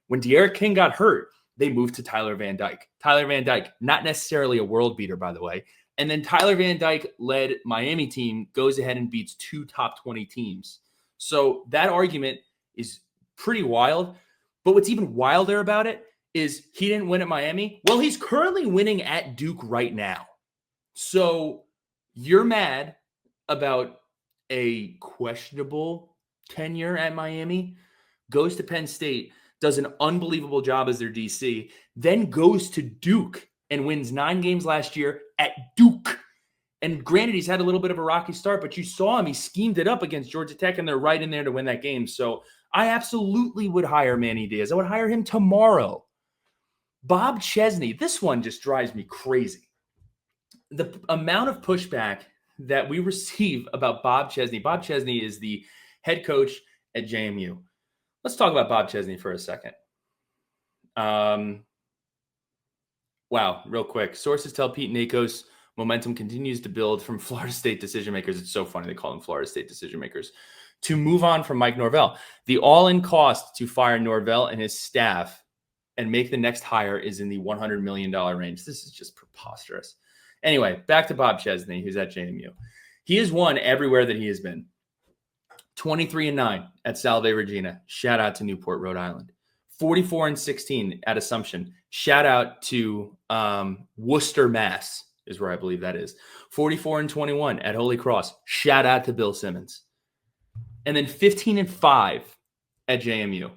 When De'Aaron King got hurt, they moved to Tyler Van Dyke. Tyler Van Dyke, not necessarily a world beater, by the way. And then Tyler Van Dyke led Miami team, goes ahead and beats 2 top 20 teams. So that argument is pretty wild. But what's even wilder about it is he didn't win at Miami. Well, he's currently winning at Duke right now. So you're mad about a questionable tenure at Miami, goes to Penn State, does an unbelievable job as their DC, then goes to Duke and wins 9 games last year at Duke. And granted, he's had a little bit of a rocky start, but you saw him. He schemed it up against Georgia Tech, and they're right in there to win that game. So I absolutely would hire Manny Diaz. I would hire him tomorrow. Bob Chesney, this one just drives me crazy. The amount of pushback that we receive about Bob Chesney. Bob Chesney is the head coach at JMU. Let's talk about Bob Chesney for a second. Wow, real quick. Sources tell Pete Nakos momentum continues to build from Florida State decision makers. It's so funny they call them Florida State decision makers. To move on from Mike Norvell. The all-in cost to fire Norvell and his staff and make the next hire is in the $100 million range. This is just preposterous. Anyway, back to Bob Chesney, who's at JMU. He has won everywhere that he has been. 23-9 at Salve Regina. Shout out to Newport, Rhode Island. 44-16 at Assumption. Shout out to Worcester, Mass. Is where I believe that is. 44-21 at Holy Cross. Shout out to Bill Simmons. And then 15-5 at JMU.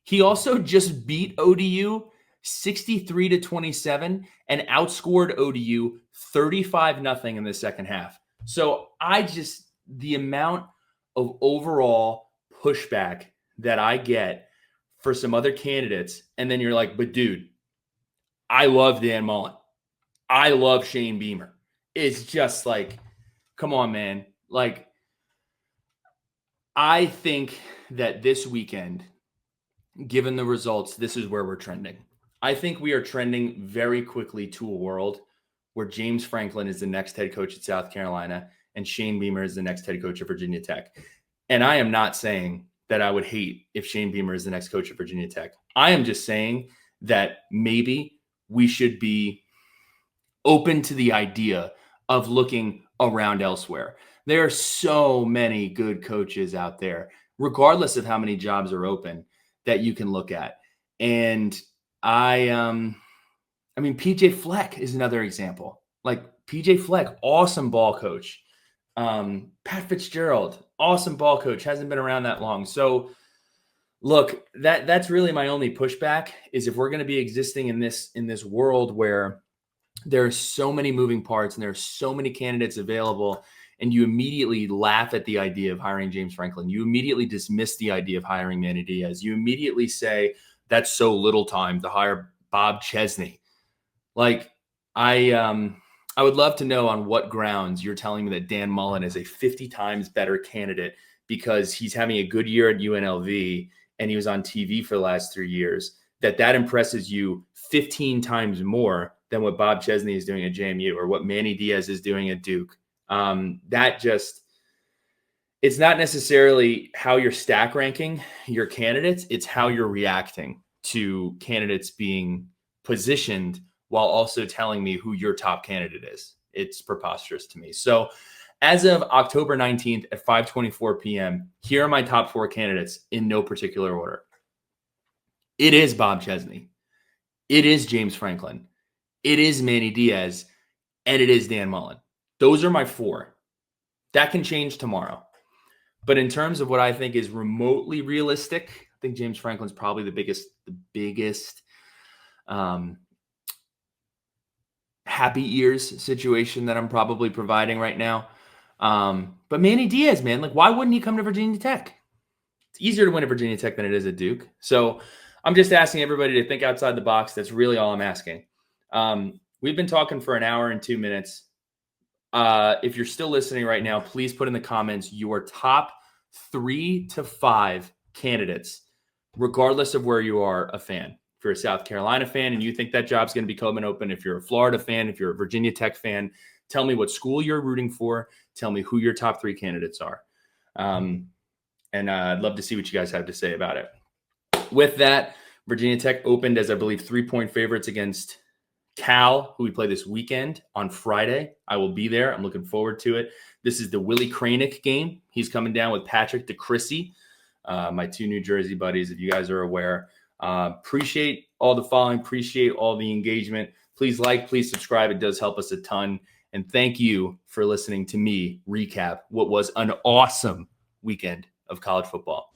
He also just beat ODU 63-27 and outscored ODU 35-0 in the second half. So the amount of overall pushback that I get for some other candidates, and then you're like, but dude, I love Dan Mullen. I love Shane Beamer. It's just like, come on, man. Like, I think that this weekend, given the results, this is where we're trending. I think we are trending very quickly to a world where James Franklin is the next head coach at South Carolina and Shane Beamer is the next head coach at Virginia Tech. And I am not saying that I would hate if Shane Beamer is the next coach at Virginia Tech. I am just saying that maybe we should be open to the idea of looking around elsewhere. There are so many good coaches out there, regardless of how many jobs are open, that you can look at. And I mean, PJ Fleck is another example. Like PJ Fleck, awesome ball coach. Pat Fitzgerald, awesome ball coach, hasn't been around that long. So look, that's really my only pushback is if we're going to be existing in this world where there are so many moving parts and there are so many candidates available, and you immediately laugh at the idea of hiring James Franklin. You immediately dismiss the idea of hiring Manny Diaz. You immediately say that's so little time to hire Bob Chesney. Like, I would love to know on what grounds you're telling me that Dan Mullen is a 50 times better candidate because he's having a good year at UNLV and he was on TV for the last 3 years, that impresses you 15 times more than what Bob Chesney is doing at JMU or what Manny Diaz is doing at Duke. It's not necessarily how you're stack ranking your candidates. It's how you're reacting to candidates being positioned while also telling me who your top candidate is. It's preposterous to me. So as of October 19th at 5:24 p.m., here are my top 4 candidates in no particular order. It is Bob Chesney. It is James Franklin. It is Manny Diaz. And it is Dan Mullen. Those are my 4. That can change tomorrow. But in terms of what I think is remotely realistic, I think James Franklin's probably the biggest happy ears situation that I'm probably providing right now. But Manny Diaz, man, like, why wouldn't he come to Virginia Tech? It's easier to win at Virginia Tech than it is at Duke. So I'm just asking everybody to think outside the box. That's really all I'm asking. We've been talking for an hour and 2 minutes. If you're still listening right now, please put in the comments your top 3 to 5 candidates, regardless of where you are a fan. If you're a South Carolina fan and you think that job's going to be coming open, if you're a Florida fan, if you're a Virginia Tech fan, tell me what school you're rooting for. Tell me who your top 3 candidates are. And I'd love to see what you guys have to say about it. With that, Virginia Tech opened as, I believe, 3-point favorites against Cal, who we play this weekend on Friday. I will be there. I'm looking forward to it. This is the Willie Kranick game. He's coming down with Patrick DeCrissi, my 2 New Jersey buddies, if you guys are aware. Appreciate all the following. Appreciate all the engagement. Please like, please subscribe. It does help us a ton. And thank you for listening to me recap what was an awesome weekend of college football.